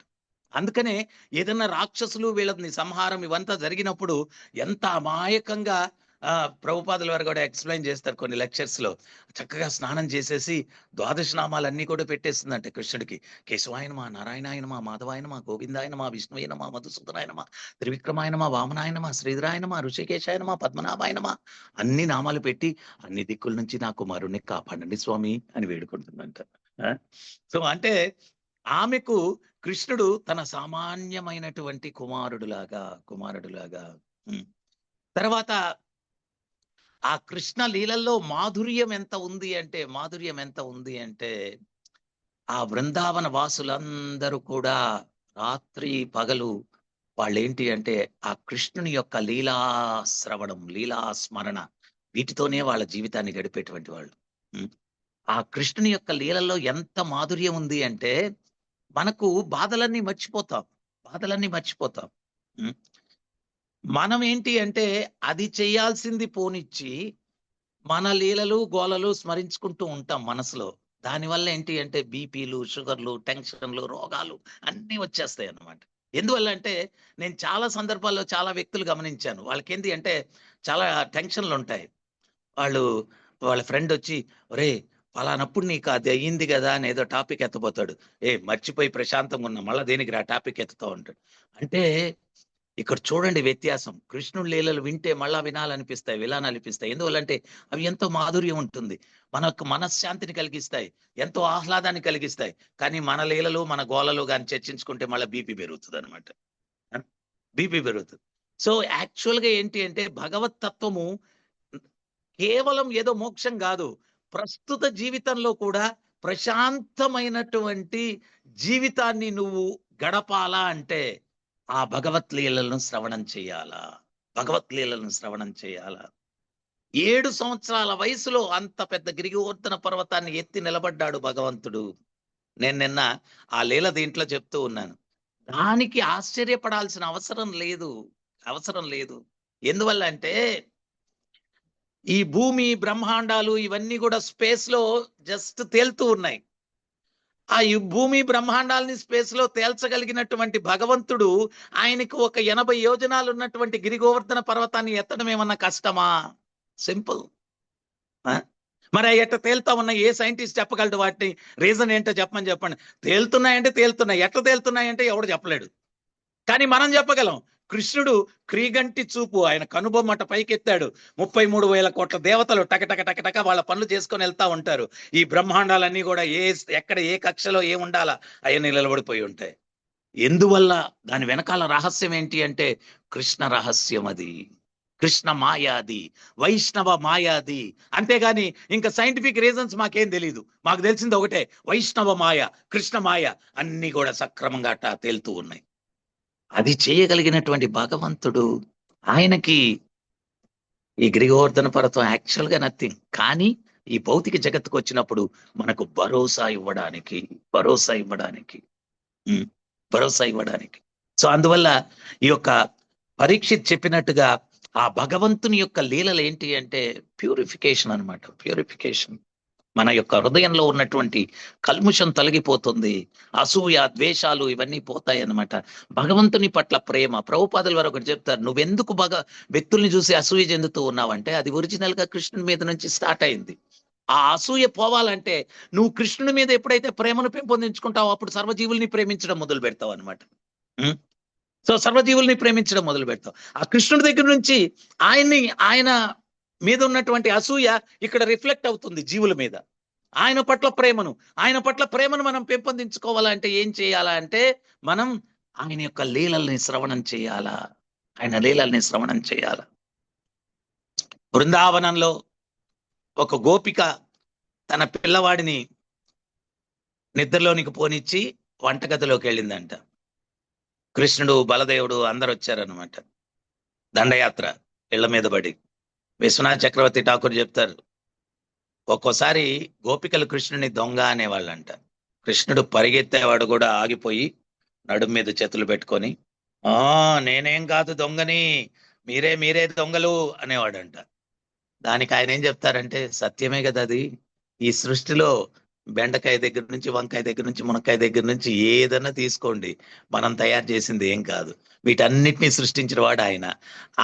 అందుకనే ఏదన్నా రాక్షసులు వీళ్ళని సంహారం ఇవంతా జరిగినప్పుడు ఎంత అమాయకంగా ప్రభుపాదుల వారు కూడా ఎక్స్ప్లెయిన్ చేస్తారు కొన్ని లెక్చర్స్ లో. చక్కగా స్నానం చేసేసి ద్వాదశ నామాలన్నీ కూడా పెట్టేస్తుందంటే కృష్ణుడికి. కేశవాయనమా, నారాయణాయనమా, మాధవాయనమా, గోవిందాయనమా, విష్ణువైనమా, మధుసూదనాయనమా, త్రివిక్రమాయనమా, వామనాయనమా, శ్రీధరాయనమా, ఋషికేశాయనమా, పద్మనాభాయనమా అన్ని నామాలు పెట్టి అన్ని దిక్కుల నుంచి నా కుమారుణ్ణి కాపాడండి స్వామి అని వేడుకుంటుందంట. సో అంటే ఆమెకు కృష్ణుడు తన సామాన్యమైనటువంటి కుమారుడులాగా. తర్వాత ఆ కృష్ణ లీలల్లో మాధుర్యం ఎంత ఉంది అంటే ఆ బృందావన వాసులందరూ కూడా రాత్రి పగలు వాళ్ళేంటి అంటే ఆ కృష్ణుని యొక్క లీలా శ్రవణం, లీలా స్మరణ, వీటితోనే వాళ్ళ జీవితాన్ని గడిపేటువంటి వాళ్ళు. ఆ కృష్ణుని యొక్క లీలల్లో ఎంత మాధుర్యం ఉంది అంటే మనకు బాధలన్నీ మర్చిపోతాం. మనం ఏంటి అంటే అది చేయాల్సింది పోనిచ్చి మన లీలలు గోలలు స్మరించుకుంటూ ఉంటాం మనసులో. దానివల్ల ఏంటి అంటే బీపీలు, షుగర్లు, టెన్షన్లు, రోగాలు అన్నీ వచ్చేస్తాయి అన్నమాట. ఎందువల్ల అంటే నేను చాలా సందర్భాల్లో చాలా వ్యక్తులు గమనించాను. వాళ్ళకేంటి అంటే చాలా టెన్షన్లు ఉంటాయి. వాళ్ళ ఫ్రెండ్ వచ్చి, ఒరే ఫలానప్పుడు నీకు అది అయ్యింది కదా అని ఏదో టాపిక్ ఎత్తబోతాడు. మర్చిపోయి ప్రశాంతంగా ఉన్నా మళ్ళీ దేనికి రా టాపిక్ ఎత్తుతా ఉంటాడు. అంటే ఇక్కడ చూడండి వ్యత్యాసం. కృష్ణుడి లీలలు వింటే మళ్ళా వినాలనిపిస్తాయి. ఎందువల్లంటే అవి ఎంతో మాధుర్యం ఉంటుంది, మనకు మనశ్శాంతిని కలిగిస్తాయి, ఎంతో ఆహ్లాదాన్ని కలిగిస్తాయి. కానీ మన లీలలు మన గోలలు కానీ చర్చించుకుంటే మళ్ళీ బీపీ పెరుగుతుంది. సో యాక్చువల్గా ఏంటి అంటే భగవత్ తత్వము కేవలం ఏదో మోక్షం కాదు, ప్రస్తుత జీవితంలో కూడా ప్రశాంతమైనటువంటి జీవితాన్ని నువ్వు గడపాలా అంటే ఆ భగవత్ లీలలను శ్రవణం చేయాలా. 7 సంవత్సరాల వయసులో అంత పెద్ద గిరిగోవర్ధన పర్వతాన్ని ఎత్తి నిలబడ్డాడు భగవంతుడు. నేను నిన్న ఆ లీల దీంట్లో చెప్తూ ఉన్నాను. దానికి ఆశ్చర్యపడాల్సిన అవసరం లేదు. ఎందువల్ల అంటే ఈ భూమి బ్రహ్మాండాలు ఇవన్నీ కూడా స్పేస్ లో జస్ట్ తేలుతూ ఉన్నాయి. ఆ ఈ భూమి బ్రహ్మాండాలని స్పేస్ లో తేల్చగలిగినటువంటి భగవంతుడు ఆయనకు ఒక 80 యోజనాలు ఉన్నటువంటి గిరిగోవర్ధన పర్వతాన్ని ఎత్తడం ఏమన్నా కష్టమా? సింపుల్. మరి అవి ఎట్లా తేలుతా ఉన్నాయి? ఏ సైంటిస్ట్ చెప్పగలడు వాటిని రీజన్ ఏంటో చెప్పండి. తేలుతున్నాయంటే తేలుతున్నాయి, ఎట్లా తేలుతున్నాయంటే ఎవడు చెప్పలేడు. కానీ మనం చెప్పగలం. కృష్ణుడు క్రీగంటి చూపు, ఆయన కనుబొమ్మట పైకెత్తాడు. 33,000 కోట్ల దేవతలు టక వాళ్ళ పనులు చేసుకొని వెళ్తా ఉంటారు. ఈ బ్రహ్మాండాలన్నీ కూడా ఎక్కడ ఏ కక్షలో ఏ ఉండాలా అవన్నీ నిలబడిపోయి ఉంటాయి. ఎందువల్ల? దాని వెనకాల రహస్యం ఏంటి అంటే కృష్ణ రహస్యం, అది కృష్ణ మాయాది, వైష్ణవ మాయాది. అంతేగాని ఇంకా సైంటిఫిక్ రీజన్స్ మాకేం తెలియదు. మాకు తెలిసింది ఒకటే, వైష్ణవ మాయ, కృష్ణ మాయ అన్ని కూడా సక్రమంగా అట్టా తేలుతూ ఉన్నాయి. అది చేయగలిగినటువంటి భగవంతుడు, ఆయనకి ఈ గిరిగోవర్ధన పర్వతం యాక్చువల్ గా నథింగ్. కానీ ఈ భౌతిక జగత్తుకు వచ్చినప్పుడు మనకు భరోసా ఇవ్వడానికి భరోసా ఇవ్వడానికి. సో అందువల్ల ఈ యొక్క పరీక్షిత్ చెప్పినట్టుగా ఆ భగవంతుని యొక్క లీలలు ఏంటి అంటే ప్యూరిఫికేషన్ అన్నమాట. ప్యూరిఫికేషన్. మన యొక్క హృదయంలో ఉన్నటువంటి కల్ముషం తొలగిపోతుంది. అసూయ, ద్వేషాలు ఇవన్నీ పోతాయి అన్నమాట. భగవంతుని పట్ల ప్రేమ. ప్రభుపాదుల వారు ఒకటి చెప్తారు, నువ్వెందుకు వ్యక్తుల్ని చూసి అసూయ చెందుతూ ఉన్నావంటే అది ఒరిజినల్ గా కృష్ణుని మీద నుంచి స్టార్ట్ అయింది. ఆ అసూయ పోవాలంటే నువ్వు కృష్ణుని మీద ఎప్పుడైతే ప్రేమను పెంపొందించుకుంటావో అప్పుడు సర్వజీవుల్ని ప్రేమించడం మొదలు పెడతావు అనమాట. సో సర్వజీవుల్ని ప్రేమించడం మొదలు పెడతావు. ఆ కృష్ణుడి దగ్గర నుంచి ఆయన మీద ఉన్నటువంటి అసూయ ఇక్కడ రిఫ్లెక్ట్ అవుతుంది జీవుల మీద. ఆయన పట్ల ప్రేమను మనం పెంపొందించుకోవాలంటే ఏం చేయాలా అంటే మనం ఆయన యొక్క లీలల్ని శ్రవణం చేయాలా. బృందావనంలో ఒక గోపిక తన పిల్లవాడిని నిద్రలోనికి పోనిచ్చి వంటగదిలోకి వెళ్ళిందంట. కృష్ణుడు, బలదేవుడు అందరు వచ్చారనమాట. దండయాత్ర ఇళ్ల మీద పడి. విశ్వనాథ్ చక్రవర్తి ఠాకూర్ చెప్తారు, ఒక్కోసారి గోపికలు కృష్ణుని దొంగ అనేవాళ్ళంట. కృష్ణుడు పరిగెత్తేవాడు కూడా ఆగిపోయి నడుము మీద చేతులు పెట్టుకొని, నేనేం కాదు దొంగని, మీరే దొంగలు అనేవాడంట. దానికి ఆయన ఏం చెప్తారంటే, సత్యమే కదా అది. ఈ సృష్టిలో బెండకాయ దగ్గర నుంచి, వంకాయ దగ్గర నుంచి, మునక్కాయ దగ్గర నుంచి ఏదన్నా తీసుకోండి, మనం తయారు చేసింది ఏం కాదు. వీటన్నిటినీ సృష్టించిన వాడు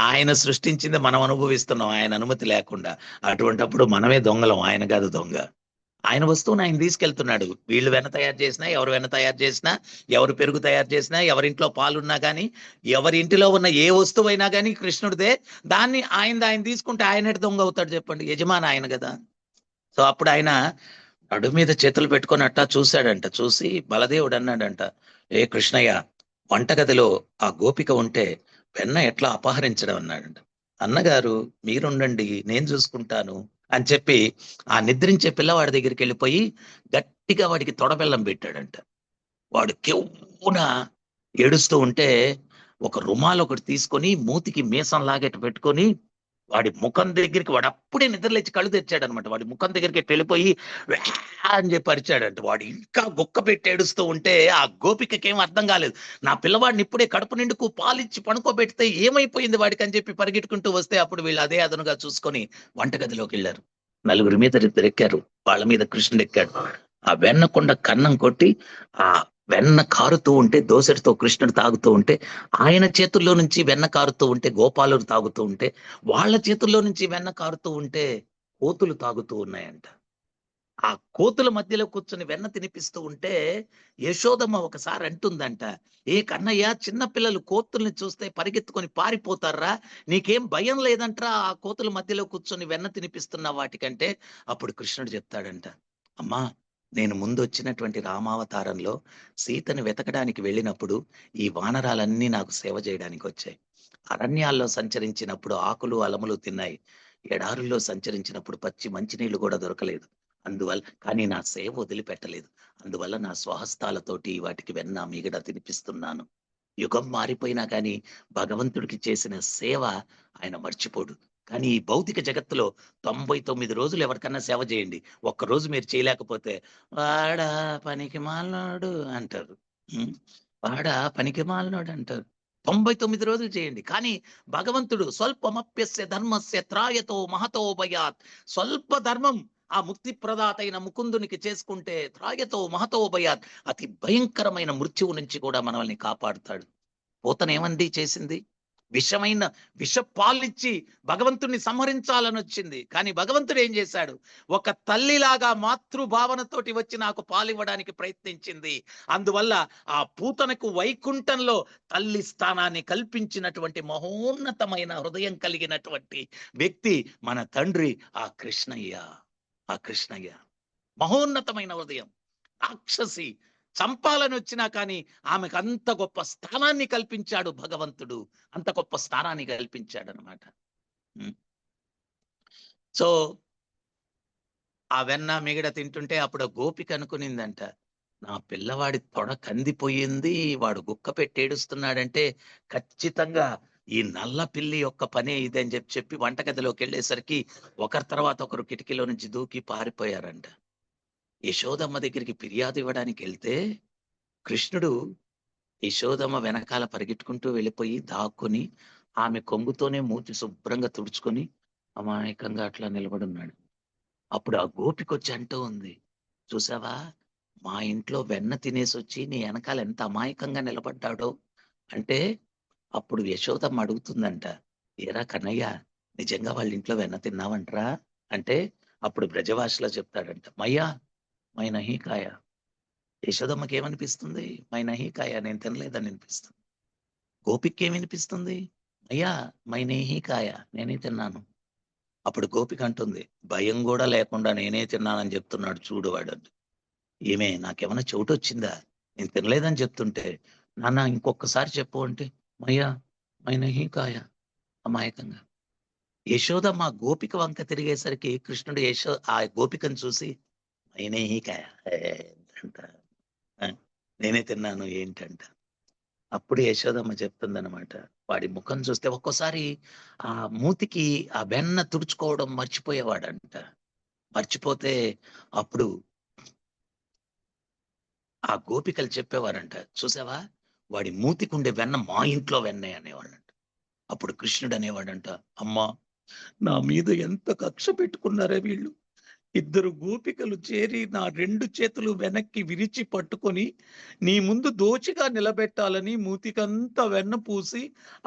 ఆయన సృష్టించింది మనం అనుభవిస్తున్నాం ఆయన అనుమతి లేకుండా. అటువంటప్పుడు మనమే దొంగలం, ఆయన కాదు దొంగ. ఆయన వస్తువుని ఆయన తీసుకెళ్తున్నాడు. వీళ్ళు వెన్న తయారు చేసినా, ఎవరు వెన్న తయారు చేసినా, ఎవరు పెరుగు తయారు చేసినా, ఎవరింట్లో పాలున్నా కానీ, ఎవరి ఇంటిలో ఉన్న ఏ వస్తువు అయినా కానీ కృష్ణుడిదే. దాన్ని ఆయన తీసుకుంటే ఆయన దొంగ అవుతాడు చెప్పండి? యజమాని ఆయన కదా. సో అప్పుడు ఆయన నడు మీద చేతులు పెట్టుకొని అట్టా చూశాడంట. చూసి బలదేవుడు అన్నాడంట, ఏ కృష్ణయ్య, వంటగదిలో ఆ గోపిక ఉంటే వెన్న ఎట్లా అపహరించడం అన్నాడంట. అన్నగారు మీరుండండి, నేను చూసుకుంటాను అని చెప్పి ఆ నిద్రించే పిల్లవాడి దగ్గరికి వెళ్ళిపోయి గట్టిగా వాడికి తొడబెల్లం పెట్టాడంట. వాడు కెవ్వున ఏడుస్తూ ఉంటే ఒక రుమాలు ఒకటి తీసుకొని మూతికి మీసం లాగెట్టు పెట్టుకొని వాడి ముఖం దగ్గరికి, వాడు అప్పుడే నిద్రలేచి కళ్ళు తెచ్చాడు అనమాట. వాడి ముఖం దగ్గరికి వెళ్ళిపోయి అని చెప్పి అరిచాడంట. వాడు ఇంకా గుక్క పెట్టి ఏడుస్తూ ఉంటే ఆ గోపికకేం అర్థం కాలేదు. నా పిల్లవాడిని ఇప్పుడే కడుపు నిండుకు పాలిచ్చి పడుకోబెడితే ఏమైపోయింది వాడికి అని చెప్పి పరిగెట్టుకుంటూ వస్తే అప్పుడు వీళ్ళు అదే అదనుగా చూసుకొని వంటగదిలోకి వెళ్ళారు. నలుగురి మీద ఇద్దరు ఎక్కారు, వాళ్ళ మీద కృష్ణుడు ఎక్కాడు. ఆ వెన్నకొండ కన్నం కొట్టి ఆ వెన్న కారుతూ ఉంటే, దోసెడితో కృష్ణుడు తాగుతూ ఉంటే, ఆయన చేతుల్లో నుంచి వెన్న కారుతూ ఉంటే గోపాలుడు తాగుతూ ఉంటే, వాళ్ళ చేతుల్లో నుంచి వెన్న కారుతూ ఉంటే కోతులు తాగుతూ ఉన్నాయంట. ఆ కోతుల మధ్యలో కూర్చొని వెన్న తినిపిస్తూ ఉంటే యశోదమ్మ ఒకసారి అంటుందంట, ఏ కన్నయ్య, చిన్న పిల్లలు కోతుల్ని చూస్తే పరిగెత్తుకొని పారిపోతారా, నీకేం భయం లేదంట్రా ఆ కోతుల మధ్యలో కూర్చొని వెన్న తినిపిస్తున్న వాటికంటే? అప్పుడు కృష్ణుడు చెప్తాడంట, అమ్మా, నేను ముందు వచ్చినటువంటి రామావతారంలో సీతను వెతకడానికి వెళ్ళినప్పుడు ఈ వానరాలన్నీ నాకు సేవ చేయడానికి వచ్చాయి. అరణ్యాల్లో సంచరించినప్పుడు ఆకులు అలములు తిన్నాయి. ఎడారుల్లో సంచరించినప్పుడు పచ్చి మంచినీళ్లు కూడా దొరకలేదు. అందువల్ల కానీ నా సేవ వదిలిపెట్టలేదు. అందువల్ల నా స్వహస్తాలతోటి వాటికి వెన్న మిగడ తినిపిస్తున్నాను. యుగం మారిపోయినా కానీ భగవంతుడికి చేసిన సేవ ఆయన మర్చిపోడు. కానీ ఈ భౌతిక జగత్తులో 99 రోజులు ఎవరికన్నా సేవ చేయండి, ఒక్కరోజు మీరు చేయలేకపోతే వాడా పనికి మాలినోడు అంటారు. వాడా పనికి మాలినోడు అంటారు. 99 రోజులు చేయండి. కానీ భగవంతుడు స్వల్పమప్యస్య ధర్మస్య త్రాయతో మహతో భయాత్, స్వల్ప ధర్మం ఆ ముక్తి ప్రదాత అయిన ముకుందునికి చేసుకుంటే త్రాయతో మహతో భయాత్, అతి భయంకరమైన మృత్యువు నుంచి కూడా మనల్ని కాపాడుతాడు. పూతనేమంది చేసింది? విష పాలిచ్చి భగవంతుణ్ణి సంహరించాలని వచ్చింది. కానీ భగవంతుడు ఏం చేశాడు? ఒక తల్లిలాగా మాతృభావనతోటి వచ్చి నాకు పాలివ్వడానికి ప్రయత్నించింది. అందువల్ల ఆ పూతనకు వైకుంఠంలో తల్లి స్థానాన్ని కల్పించినటువంటి మహోన్నతమైన హృదయం కలిగినటువంటి వ్యక్తి మన తండ్రి ఆ కృష్ణయ్య. మహోన్నతమైన హృదయం. రాక్షసి చంపాలని వచ్చినా కానీ ఆమెకు అంత గొప్ప స్థానాన్ని కల్పించాడు భగవంతుడు. అంత గొప్ప స్థానాన్ని కల్పించాడు అనమాట. సో ఆ వెన్న మిగడ తింటుంటే అప్పుడు గోపిక అనుకునిందంట, నా పిల్లవాడి తొడ కందిపోయింది, వాడు గుక్క పెట్టి ఏడుస్తున్నాడంటే ఖచ్చితంగా ఈ నల్ల పిల్లి యొక్క పనే ఇదని చెప్పి వంటగదిలోకి వెళ్ళేసరికి ఒకరి తర్వాత ఒకరు కిటికీలో నుంచి దూకి పారిపోయారంట. యశోదమ్మ దగ్గరికి ఫిర్యాదు ఇవ్వడానికి వెళ్తే కృష్ణుడు యశోదమ్మ వెనకాల పరిగెట్టుకుంటూ వెళ్ళిపోయి దాక్కుని ఆమె కొంగుతోనే మూతి శుభ్రంగా తుడుచుకొని అమాయకంగా అట్లా నిలబడున్నాడు. అప్పుడు ఆ గోపికొచ్చి అంటూ ఉంది, చూసావా మా ఇంట్లో వెన్న తినేసి వచ్చి నీ వెనకాల ఎంత అమాయకంగా నిలబడ్డాడో అంటే. అప్పుడు యశోదమ్మ అడుగుతుందంట, ఏరా కన్నయ్య నిజంగా వాళ్ళ ఇంట్లో వెన్న తిన్నావంటరా అంటే అప్పుడు బ్రజభాషలో చెప్తాడంట, మయ్యా మై నహీ కాయ. యశోదమ్మకి ఏమనిపిస్తుంది? మై నహీ కాయ, నేను తినలేదని అనిపిస్తుంది. గోపికి ఏమనిపిస్తుంది? అయ్యా మై నహీ కాయ, నేనే తిన్నాను. అప్పుడు గోపిక అంటుంది, భయం కూడా లేకుండా నేనే తిన్నానని చెప్తున్నాడు చూడు వాడు. ఏమే నాకేమైనా చెవిటి వచ్చిందా? నేను తినలేదని చెప్తుంటే నాన్న ఇంకొకసారి చెప్పు అంటే మయ్యా మై నహీ కాయ అమాయకంగా. యశోదమ్మ గోపిక వంక తిరిగేసరికి కృష్ణుడు ఆ గోపికను చూసి నేనే అంట, నేనే తిన్నాను ఏంటంట. అప్పుడు యశోదమ్మ చెప్తుందనమాట, వాడి ముఖం చూస్తే ఒక్కోసారి ఆ మూతికి ఆ వెన్న తుడుచుకోవడం మర్చిపోయేవాడంట. మర్చిపోతే అప్పుడు ఆ గోపికలు చెప్పేవారంట, చూసావా వాడి మూతికుండే వెన్న మా ఇంట్లో వెన్నే అనేవాళ్ళంట. అప్పుడు కృష్ణుడు అనేవాడంట, అమ్మా నా మీద ఎంత కక్ష పెట్టుకున్నారే వీళ్ళు. ఇద్దరు గోపికలు చేరి నా 2 చేతులు వెనక్కి విరిచి పట్టుకొని నీ ముందు దోచిగా నిలబెట్టాలని మూతికంతా వెన్న పూసి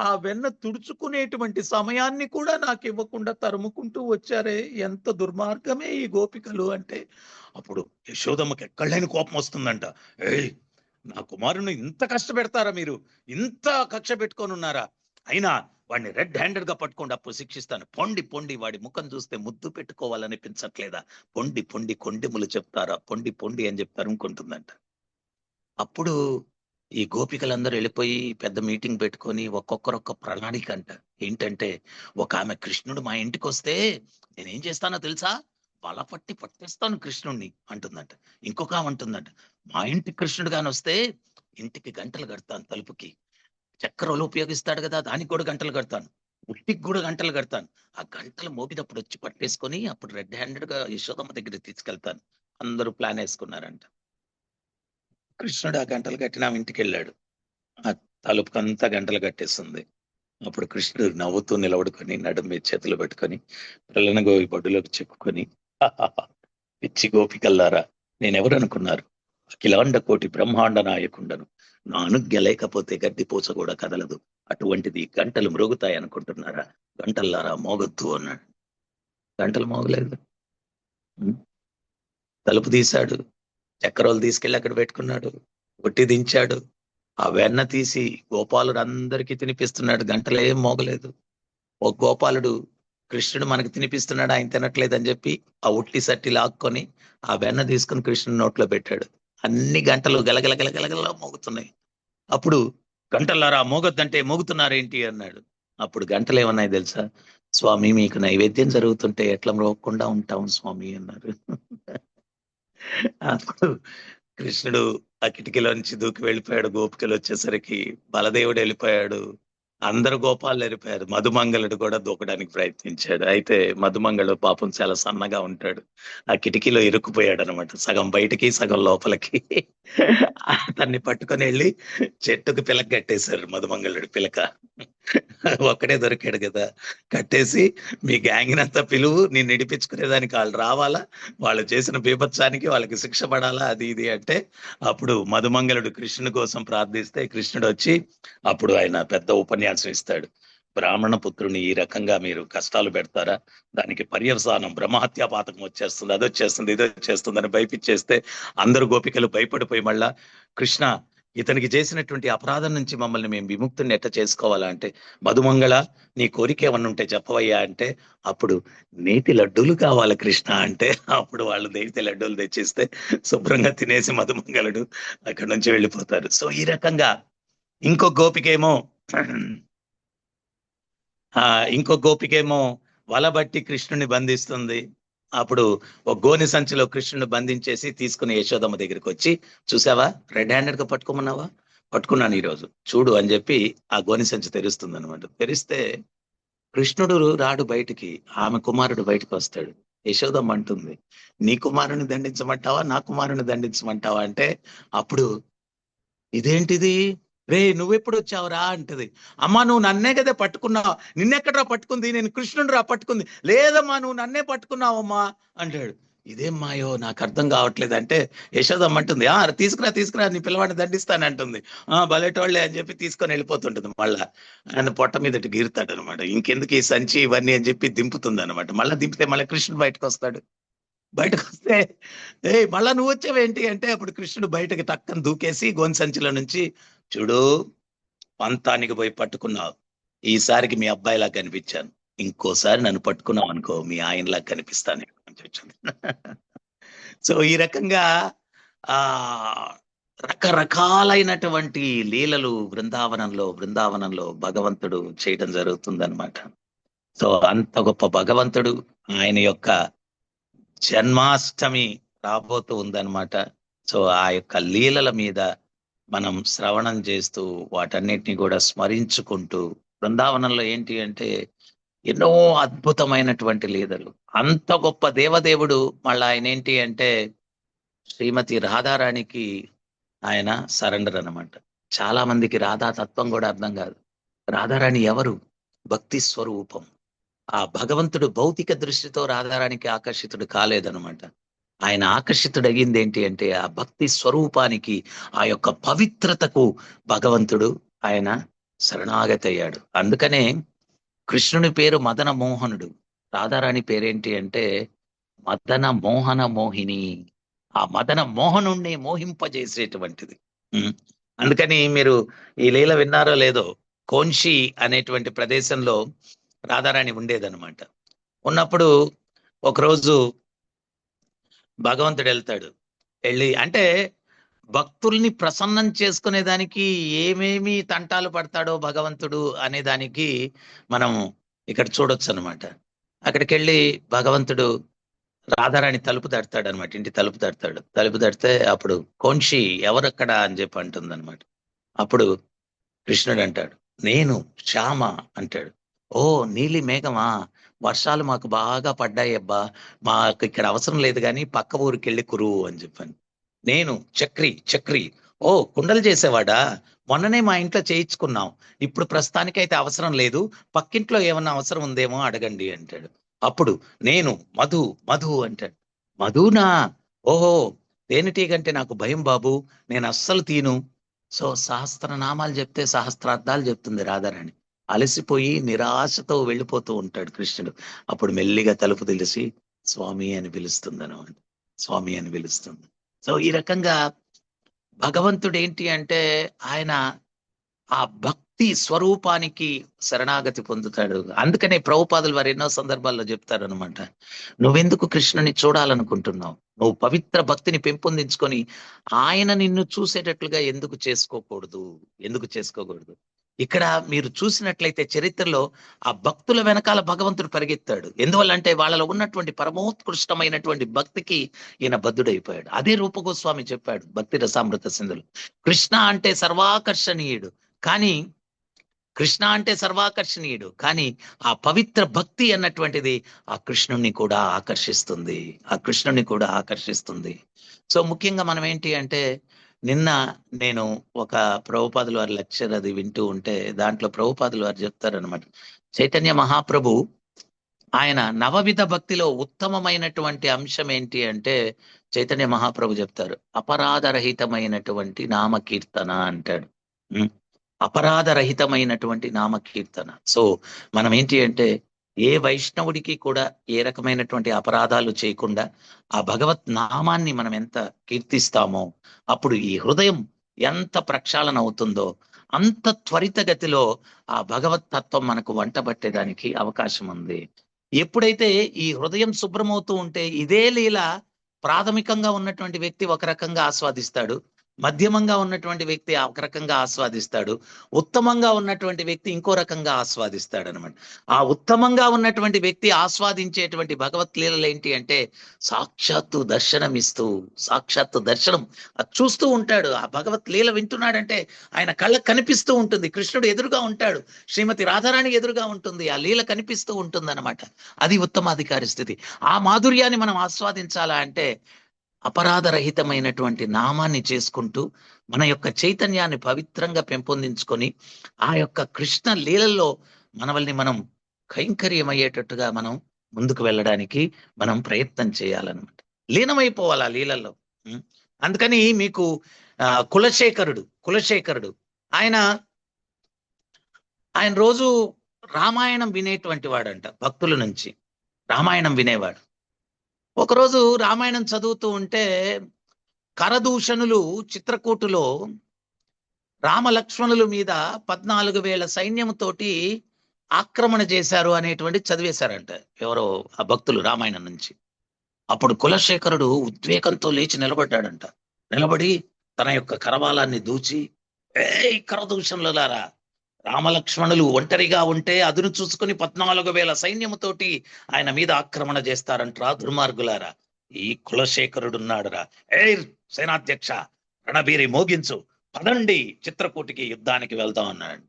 ఆ వెన్న తుడుచుకునేటువంటి సమయాన్ని కూడా నాకు ఇవ్వకుండా తరుముకుంటూ వచ్చారే, ఎంత దుర్మార్గమే ఈ గోపికలు అంటే. అప్పుడు యశోదమ్మకి ఎక్కడలేని కోపం వస్తుందంట, ఏయ్ నా కుమారుని ఇంత కష్టపెడతారా మీరు? ఇంత కక్ష పెట్టుకొని ఉన్నారా? అయినా వాడిని రెడ్ హ్యాండెడ్ గా పట్టుకోండి, అప్పుడు శిక్షిస్తాను. పొండి పొండి, వాడి ముఖం చూస్తే ముద్దు పెట్టుకోవాలనిపించట్లేదా? పొండి పొండి కొండెములు చెప్తారా? పొండి పొండి అని చెప్తారు అనుకుంటుందంట. అప్పుడు ఈ గోపికలందరూ వెళ్ళిపోయి పెద్ద మీటింగ్ పెట్టుకొని ఒక్కొక్కరొక్క ప్రణాళిక అంట. ఏంటంటే ఒక ఆమె, కృష్ణుడు మా ఇంటికి వస్తే నేనేం చేస్తానో తెలుసా? పట్టేస్తాను కృష్ణుడిని అంటుందంట. ఇంకొక ఆమె అంటుందంట, మా ఇంటి కృష్ణుడు గాని వస్తే ఇంటికి గంటలు కడతాను, తలుపుకి చక్కెరలు ఉపయోగిస్తాడు కదా, దానికి కూడా గంటలు కడతాను, ఉట్టికి కూడా గంటలు కడతాను. ఆ గంటలు మోగినప్పుడు వచ్చి పట్టేసుకొని అప్పుడు రెడ్ హ్యాండెడ్ గా యశోదమ్మ దగ్గరికి తీసుకెళ్తాను. అందరూ ప్లాన్ వేసుకున్నారంట. కృష్ణుడు ఆ గంటలు కట్టిన ఇంటికి వెళ్ళాడు. ఆ తలుపుకంతా గంటలు కట్టేస్తుంది. అప్పుడు కృష్ణుడు నవ్వుతూ నిలబడుకొని నడుము మీద చేతులు పెట్టుకొని పిల్లని గోవి బొడ్డులోకి చెప్పుకొని, పిచ్చి గోపికల్లారా, నేనెవరు అనుకున్నారు? అఖిలాండ కోటి బ్రహ్మాండ నాయకుండను, నా అనుజ్ఞ లేకపోతే గడ్డిపోచ కూడా కదలదు, అటువంటిది గంటలు మ్రోగుతాయి అనుకుంటున్నారా? గంటల్లారా మోగొద్దు అన్నాడు. గంటలు మోగలేదు. తలుపు తీశాడు, చక్కెరలు తీసుకెళ్ళి అక్కడ పెట్టుకున్నాడు, ఒట్టి దించాడు, ఆ వెన్న తీసి గోపాలుడు అందరికీ తినిపిస్తున్నాడు. గంటలు ఏం మోగలేదు. ఒక గోపాలుడు, కృష్ణుడు మనకి తినిపిస్తున్నాడు ఆయన తినట్లేదు అని చెప్పి ఆ ఉట్టి సట్టి లాక్కొని ఆ వెన్న తీసుకుని కృష్ణుడి నోట్లో పెట్టాడు. అన్ని గంటలు గలగల గలగలగల మోగుతున్నాయి. అప్పుడు గంటలారా మోగొద్దంటే మోగుతున్నారేంటి అన్నాడు. అప్పుడు గంటలు ఏమన్నాయి తెలుసా? స్వామి మీకు నైవేద్యం జరుగుతుంటే ఎట్లా మోగకుండా ఉంటాం స్వామి అన్నారు. అప్పుడు కృష్ణుడు ఆ కిటికీలో నుంచి దూకి వెళ్ళిపోయాడు. గోపికలు వచ్చేసరికి బలదేవుడు వెళ్ళిపోయాడు. అందరు గోపాలు వెళ్ళిపోయారు. మధుమంగళుడు కూడా దూకడానికి ప్రయత్నించాడు. అయితే మధుమంగళుడు పాపం చాలా సన్నగా ఉంటాడు. ఆ కిటికీలో ఇరుక్కుపోయాడు అనమాట, సగం బయటికి సగం లోపలికి. అతన్ని పట్టుకొని వెళ్ళి చెట్టుకు పిలక కట్టేశారు మధుమంగళుడు పిలక. ఒక్కడే దొరికాడు కదా, కట్టేసి మీ గ్యాంగ్ అంతా పిలువు, నేను ఇడిపించుకునేదానికి వాళ్ళు రావాలా, వాళ్ళు చేసిన బీభత్సానికి వాళ్ళకి శిక్ష పడాలా, అది ఇది అంటే అప్పుడు మధుమంగళుడు కృష్ణుని కోసం ప్రార్థిస్తే కృష్ణుడు వచ్చి అప్పుడు ఆయన పెద్ద ఉపన్యాసం ఇస్తాడు. బ్రాహ్మణ పుత్రుని ఈ రకంగా మీరు కష్టాలు పెడతారా, దానికి పర్యవసానం బ్రహ్మహత్యా పాతకం వచ్చేస్తుంది, అది వచ్చేస్తుంది, ఇది వచ్చేస్తుంది అని భయపిచ్చేస్తే అందరు గోపికలు భయపడిపోయి మళ్ళా కృష్ణ ఇతనికి చేసినటువంటి అపరాధం నుంచి మమ్మల్ని మేము విముక్తుని ఎట్ట చేసుకోవాలా అంటే, మధుమంగళ నీ కోరిక ఏమన్నా ఉంటే చెప్పవయ్యా అంటే, అప్పుడు నేతి లడ్డూలు కావాలి కృష్ణ అంటే అప్పుడు వాళ్ళు నేతి లడ్డూలు తెచ్చిస్తే శుభ్రంగా తినేసి మధుమంగళుడు అక్కడి నుంచి వెళ్ళిపోతారు. సో ఈ రకంగా ఇంకో గోపికేమో ఇంకో గోపికేమో వలబట్టి కృష్ణుని బంధిస్తుంది. అప్పుడు ఒక గోని సంచిలో కృష్ణుని బంధించేసి తీసుకుని యశోదమ్మ దగ్గరికి వచ్చి, చూసావా రెడ్ హ్యాండెడ్ గా పట్టుకోమన్నావా, పట్టుకున్నాను ఈ రోజు చూడు అని చెప్పి ఆ గోని సంచి తెరుస్తుంది అనమాట. తెరిస్తే కృష్ణుడు రాడు బయటికి, ఆమె కుమారుడు బయటకు వస్తాడు. యశోదమ్మ అంటుంది, నీ కుమారుని దండించమంటావా నా కుమారుని దండించమంటావా అంటే, అప్పుడు ఇదేంటిది రే నువ్వెప్పుడు వచ్చావురా అంటది. అమ్మా నువ్వు నన్నే కదా పట్టుకున్నావు, నిన్నెక్కడరా పట్టుకుంది, నేను కృష్ణుడు రా పట్టుకుంది, లేదమ్మా నువ్వు నన్నే పట్టుకున్నావమ్మా అంటాడు. ఇదేం మాయో నాకు అర్థం కావట్లేదు అంటే యశోదమ్మ అంటుంది, తీసుకురా నీ పిల్లవాడిని దండిస్తానంటుంది. బలెటోళ్లే అని చెప్పి తీసుకొని వెళ్ళిపోతుంటుంది. మళ్ళా ఆయన పొట్ట మీదటి గీరుతాడు అనమాట. ఇంకెందుకు ఈ సంచి ఇవన్నీ అని చెప్పి దింపుతుంది అనమాట. మళ్ళీ దింపితే మళ్ళీ కృష్ణుడు బయటకు వస్తాడు. బయటకు వస్తే మళ్ళా నువ్వు వచ్చావేంటి అంటే, అప్పుడు కృష్ణుడు బయటకి టక్కని దూకేసి గోని సంచిలో నుంచి, చూడు పంతానికి పోయి పట్టుకున్నావు, ఈసారికి మీ అబ్బాయిలా కనిపించాను, ఇంకోసారి నన్ను పట్టుకున్నావు అనుకో మీ ఆయనలా కనిపిస్తాను అని చెప్పాను. సో ఈ రకంగా రకరకాలైనటువంటి లీలలు బృందావనంలో భగవంతుడు చేయడం జరుగుతుందన్నమాట. సో అంత గొప్ప భగవంతుడు, ఆయన యొక్క జన్మాష్టమి రాబోతూ ఉందన్నమాట. సో ఆ యొక్క లీలల మీద మనం శ్రవణం చేస్తూ వాటన్నిటిని కూడా స్మరించుకుంటూ, బృందావనంలో ఏంటి అంటే ఎన్నో అద్భుతమైనటువంటి లీలలు, అంత గొప్ప దేవదేవుడు. మళ్ళీ ఆయన ఏంటి అంటే శ్రీమతి రాధారాణికి ఆయన సరెండర్ అనమాట. చాలా మందికి రాధా తత్వం కూడా అర్థం కాదు. రాధారాణి ఎవరు? భక్తి స్వరూపం. ఆ భగవంతుడు భౌతిక దృష్టితో రాధారానికి ఆకర్షితుడు కాలేదనమాట. ఆయన ఆకర్షితుడయ్యింది ఏంటి అంటే ఆ భక్తి స్వరూపానికి, ఆ యొక్క పవిత్రతకు భగవంతుడు ఆయన శరణాగతి అయ్యాడు. అందుకనే కృష్ణుని పేరు మదన మోహనుడు, రాధారాణి పేరేంటి అంటే మదన మోహన మోహిని. ఆ మదన మోహనుణ్ణి మోహింపజేసేటువంటిది. అందుకని మీరు ఈ లీల విన్నారో లేదో, కోన్షి అనేటువంటి ప్రదేశంలో రాధారాణి ఉండేదన్నమాట. ఉన్నప్పుడు ఒకరోజు భగవంతుడు వెళ్తాడు. అంటే భక్తుల్ని ప్రసన్నం చేసుకునే దానికి ఏమేమి తంటాలు పడతాడో భగవంతుడు అనే దానికి మనం ఇక్కడ చూడొచ్చు అనమాట. అక్కడికి వెళ్ళి భగవంతుడు రాధారాణి తలుపు తడతాడు అనమాట, ఇంటి తలుపు తడతాడు. తలుపు తడితే అప్పుడు కోన్షి ఎవరక్కడ అని చెప్పి అంటుంది అనమాట. అప్పుడు కృష్ణుడు అంటాడు, నేను శ్యామ అంటాడు. ఓ నీలి మేఘమా, వర్షాలు మాకు బాగా పడ్డాయి అబ్బా, మాకు ఇక్కడ అవసరం లేదు కానీ పక్క ఊరికి వెళ్ళి కురువు అని చెప్పాను. నేను చక్రి, ఓ కుండలు చేసేవాడా, మొన్ననే మా ఇంట్లో చేయించుకున్నాం, ఇప్పుడు ప్రస్తుతానికైతే అవసరం లేదు, పక్కింట్లో ఏమన్నా అవసరం ఉందేమో అడగండి అంటాడు. అప్పుడు నేను మధు అంటాడు. మధునా, ఓహో తేనెటీగంటే నాకు భయం బాబు, నేను అస్సలు తీను. సో సహస్రనామాలు చెప్తే సహస్రార్థాలు చెప్తుంది రాధారాణి. అలసిపోయి నిరాశతో వెళ్ళిపోతూ ఉంటాడు కృష్ణుడు. అప్పుడు మెల్లిగా తలుపు తెలిసి స్వామి అని పిలుస్తుంది అనమాట, స్వామి అని పిలుస్తుంది. సో ఈ రకంగా భగవంతుడు ఏంటి అంటే ఆయన ఆ భక్తి స్వరూపానికి శరణాగతి పొందుతాడు. అందుకనే ప్రభుపాదులు వారు ఎన్నో సందర్భాల్లో చెప్తారు అనమాట, నువ్వెందుకు కృష్ణుని చూడాలనుకుంటున్నావు, నువ్వు పవిత్ర భక్తిని పెంపొందించుకొని ఆయన నిన్ను చూసేటట్లుగా ఎందుకు చేసుకోకూడదు. ఇక్కడ మీరు చూసినట్లయితే చరిత్రలో ఆ భక్తుల వెనకాల భగవంతుడు పరిగెత్తాడు. ఎందువల్ల అంటే వాళ్ళలో ఉన్నటువంటి పరమోత్కృష్టమైనటువంటి భక్తికి ఈయన బద్ధుడైపోయాడు. అదే రూపగోస్వామి చెప్పాడు భక్తి రసామృత సింధులు, కృష్ణ అంటే సర్వాకర్షణీయుడు కానీ ఆ పవిత్ర భక్తి అన్నటువంటిది ఆ కృష్ణుణ్ణి కూడా ఆకర్షిస్తుంది. సో ముఖ్యంగా మనం ఏంటి అంటే నిన్న నేను ఒక ప్రభుపాదుల వారి లెక్చర్ అది వింటూ ఉంటే దాంట్లో ప్రభుపాదుల వారు చెప్తారనమాట. చైతన్య మహాప్రభు ఆయన నవవిధ భక్తిలో ఉత్తమమైనటువంటి అంశం ఏంటి అంటే చైతన్య మహాప్రభు చెప్తారు, అపరాధరహితమైనటువంటి నామకీర్తన అంటాడు. ఉం? అపరాధరహితమైనటువంటి నామకీర్తన. సో మనం ఏంటి అంటే ఏ వైష్ణవుడికి కూడా ఏ రకమైనటువంటి అపరాధాలు చేయకుండా ఆ భగవత్ నామాన్ని మనం ఎంత కీర్తిస్తామో అప్పుడు ఈ హృదయం ఎంత ప్రక్షాళన అవుతుందో అంత త్వరితగతిలో ఆ భగవత్ తత్వం మనకు వంట పట్టేదానికి అవకాశం ఉంది. ఎప్పుడైతే ఈ హృదయం శుభ్రమవుతూ ఉంటే ఇదే లీల ప్రాథమికంగా ఉన్నటువంటి వ్యక్తి ఒక రకంగా ఆస్వాదిస్తాడు, మధ్యమంగా ఉన్నటువంటి వ్యక్తి ఒక రకంగా ఆస్వాదిస్తాడు, ఉత్తమంగా ఉన్నటువంటి వ్యక్తి ఇంకో రకంగా ఆస్వాదిస్తాడు అనమాట. ఆ ఉత్తమంగా ఉన్నటువంటి వ్యక్తి ఆస్వాదించేటువంటి భగవత్ లీలలు ఏంటి అంటే సాక్షాత్తు దర్శనం అది చూస్తూ ఉంటాడు. ఆ భగవత్ లీల వింటున్నాడంటే ఆయన కళ్ళకు కనిపిస్తూ ఉంటుంది, కృష్ణుడు ఎదురుగా ఉంటాడు, శ్రీమతి రాధారాణి ఎదురుగా ఉంటుంది, ఆ లీల కనిపిస్తూ ఉంటుంది అనమాట. అది ఉత్తమాధికారి స్థితి. ఆ మాధుర్యాన్ని మనం ఆస్వాదించాలా అంటే అపరాధరహితమైనటువంటి నామాన్ని చేసుకుంటూ మన యొక్క చైతన్యాన్ని పవిత్రంగా పెంపొందించుకొని ఆ యొక్క కృష్ణ లీలల్లో మనల్ని మనం కైంకర్యమయ్యేటట్టుగా మనం ముందుకు వెళ్ళడానికి మనం ప్రయత్నం చేయాలన్నమాట. లీనమైపోవాలి ఆ లీలల్లో. అందుకని మీకు కులశేఖరుడు ఆయన రోజు రామాయణం వినేటువంటి వాడంట, భక్తుల నుంచి రామాయణం వినేవాడు. ఒకరోజు రామాయణం చదువుతూ ఉంటే కరదూషణులు చిత్రకూటులో రామలక్ష్మణుల మీద 14,000 సైన్యంతోటి ఆక్రమణ చేశారు అనేటువంటి చదివేశారంట ఎవరో ఆ భక్తులు రామాయణం నుంచి. అప్పుడు కులశేఖరుడు ఉద్వేగంతో లేచి నిలబడ్డాడంట. నిలబడి తన యొక్క కరవాలాన్ని దూచి, ఏ కరదూషణులారా, రామలక్ష్మణులు ఒంటరిగా ఉంటే అదును చూసుకుని 14,000 సైన్యముతోటి ఆయన మీద ఆక్రమణ చేస్తారంటరా దుర్మార్గులారా. ఈ కులశేఖరుడున్నాడురా, ఏ సేనాధ్యక్ష రణబీరి మోగించు, పదండి చిత్రకూటికి యుద్ధానికి వెళ్దాం అన్నాడు.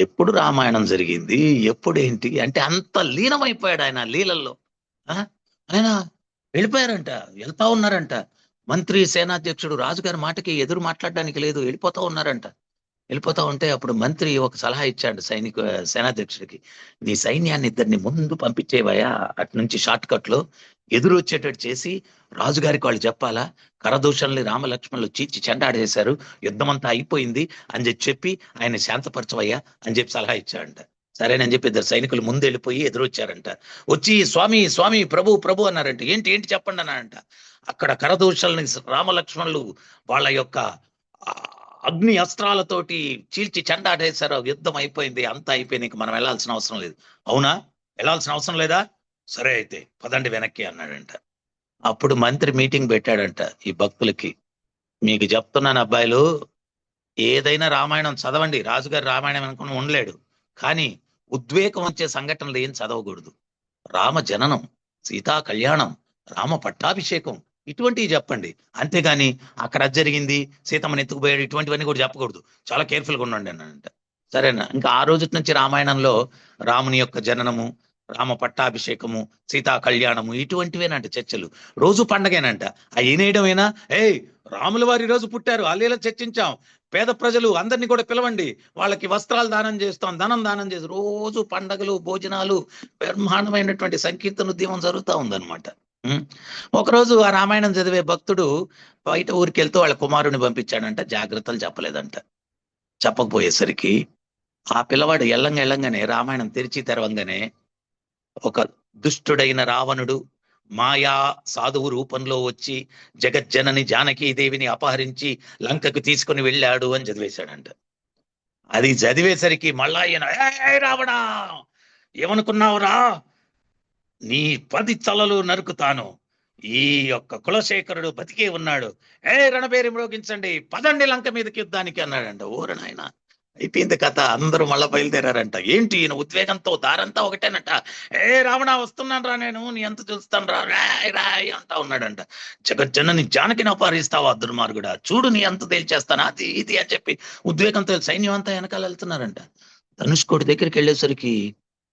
ఎప్పుడు రామాయణం జరిగింది, ఎప్పుడేంటి అంటే అంత లీనమైపోయాడు ఆయన లీలల్లో. ఆయన వెళ్ళిపోయారంట, వెళ్తా ఉన్నారంట. మంత్రి సేనాధ్యక్షుడు రాజుగారి మాటకి ఎదురు మాట్లాడడానికి లేదు, వెళ్ళిపోతా ఉన్నారంట. వెళ్ళిపోతా ఉంటే అప్పుడు మంత్రి ఒక సలహా ఇచ్చాడు సేనాధ్యక్షుడికి, నీ సైన్యాన్ని ఇద్దరిని ముందు పంపించేవయ్యా, అటు నుంచి షార్ట్ కట్ లో ఎదురు వచ్చేటట్టు చేసి రాజుగారికి వాళ్ళు చెప్పాలా, కరదూషణల్ని రామలక్ష్మణులు చీల్చి చెండాడేశారు, యుద్ధం అంతా అయిపోయింది అని చెప్పి ఆయన శాంతపరచవయ్యా అని చెప్పి సలహా ఇచ్చాడంట. సరేనని చెప్పి ఇద్దరు సైనికులు ముందు వెళ్ళిపోయి ఎదురొచ్చారంట. వచ్చి స్వామి స్వామి ప్రభు అన్నారంట. ఏంటి చెప్పండి అన్నారంట. అక్కడ కరదూషణల్ని రామలక్ష్మణులు వాళ్ళ యొక్క అగ్ని అస్త్రాలతోటి చీల్చి చెండాడేశారు, యుద్ధం అయిపోయింది, అంతా అయిపోయింది, ఇంక మనం వెళ్ళాల్సిన అవసరం లేదు. అవునా, వెళ్ళాల్సిన అవసరం లేదా? సరే అయితే పదండి వెనక్కి అన్నాడంట. అప్పుడు మంత్రి మీటింగ్ పెట్టాడంట ఈ భక్తులకి, మీకు చెప్తున్నాను అబ్బాయిలు, ఏదైనా రామాయణం చదవండి, రాజుగారి రామాయణం అనుకుని ఉండలేడు, కానీ ఉద్వేగం వచ్చే సంఘటనలు ఏం చదవకూడదు. రామ జననం, సీతా కళ్యాణం, రామ పట్టాభిషేకం ఇటువంటివి చెప్పండి, అంతేగాని అక్కడ జరిగింది సీతమ్మని ఎత్తుకుపోయాడు ఇటువంటివన్నీ కూడా చెప్పకూడదు, చాలా కేర్ఫుల్గా ఉండండి అనంట. సరేనా, ఇంకా ఆ రోజు నుంచి రామాయణంలో రాముని యొక్క జననము, రామ పట్టాభిషేకము, సీతా కళ్యాణము ఇటువంటివేనంట చర్చలు. రోజు పండగేనంట. ఆ ఏనేయడమేనా, రాముల వారి రోజు పుట్టారు, అల్లేలా చర్చించాం, పేద ప్రజలు అందరినీ కూడా పిలవండి, వాళ్ళకి వస్త్రాలు దానం చేస్తాం, ధనం దానం చేసి రోజు పండగలు, భోజనాలు, బ్రహ్మాండమైనటువంటి సంకీర్తన ఉద్యమం జరుగుతూ ఉందన్నమాట. ఒకరోజు ఆ రామాయణం చదివే భక్తుడు బయట ఊరికి వెళ్తూ వాళ్ళ కుమారుని పంపించాడంట, జాగ్రత్తలు చెప్పలేదంట. చెప్పకపోయేసరికి ఆ పిల్లవాడు ఎల్లంగానే రామాయణం తెరవంగానే ఒక దుష్టుడైన రావణుడు మాయా సాధువు రూపంలో వచ్చి జగజ్జనని జానకీదేవిని అపహరించి లంకకు తీసుకుని వెళ్ళాడు అని చదివేశాడంట. అది చదివేసరికి మళ్ళా ఈయన, రావణా ఏమనుకున్నావురా, నీ 10 తలలు నరుకుతాను, ఈ యొక్క కులశేఖరుడు బతికే ఉన్నాడు, రణబేరి మ్రోగించండి, పదండి లంక మీదకి యుద్ధానికి అన్నాడంట. ఓరు నాయన, అయిపోయింది కథ. అందరూ మళ్ళా బయలుదేరారంట. ఏంటి ఈయన ఉద్వేగంతో దారంతా ఒకటేనట, రావణ వస్తున్నాను రా, నేను నీ ఎంత చూస్తాను రా, రాయ్ అంటా ఉన్నాడంట. జగజ్జనని జానకిని అపహరిస్తావా దుర్మార్గుడా, చూడు నీ అంత తేల్చేస్తాను, అది ఇది అని చెప్పి ఉద్వేగంతో సైన్యం అంతా వెనకాల వెళ్తున్నారంట. ధనుష్కోటి దగ్గరికి వెళ్ళేసరికి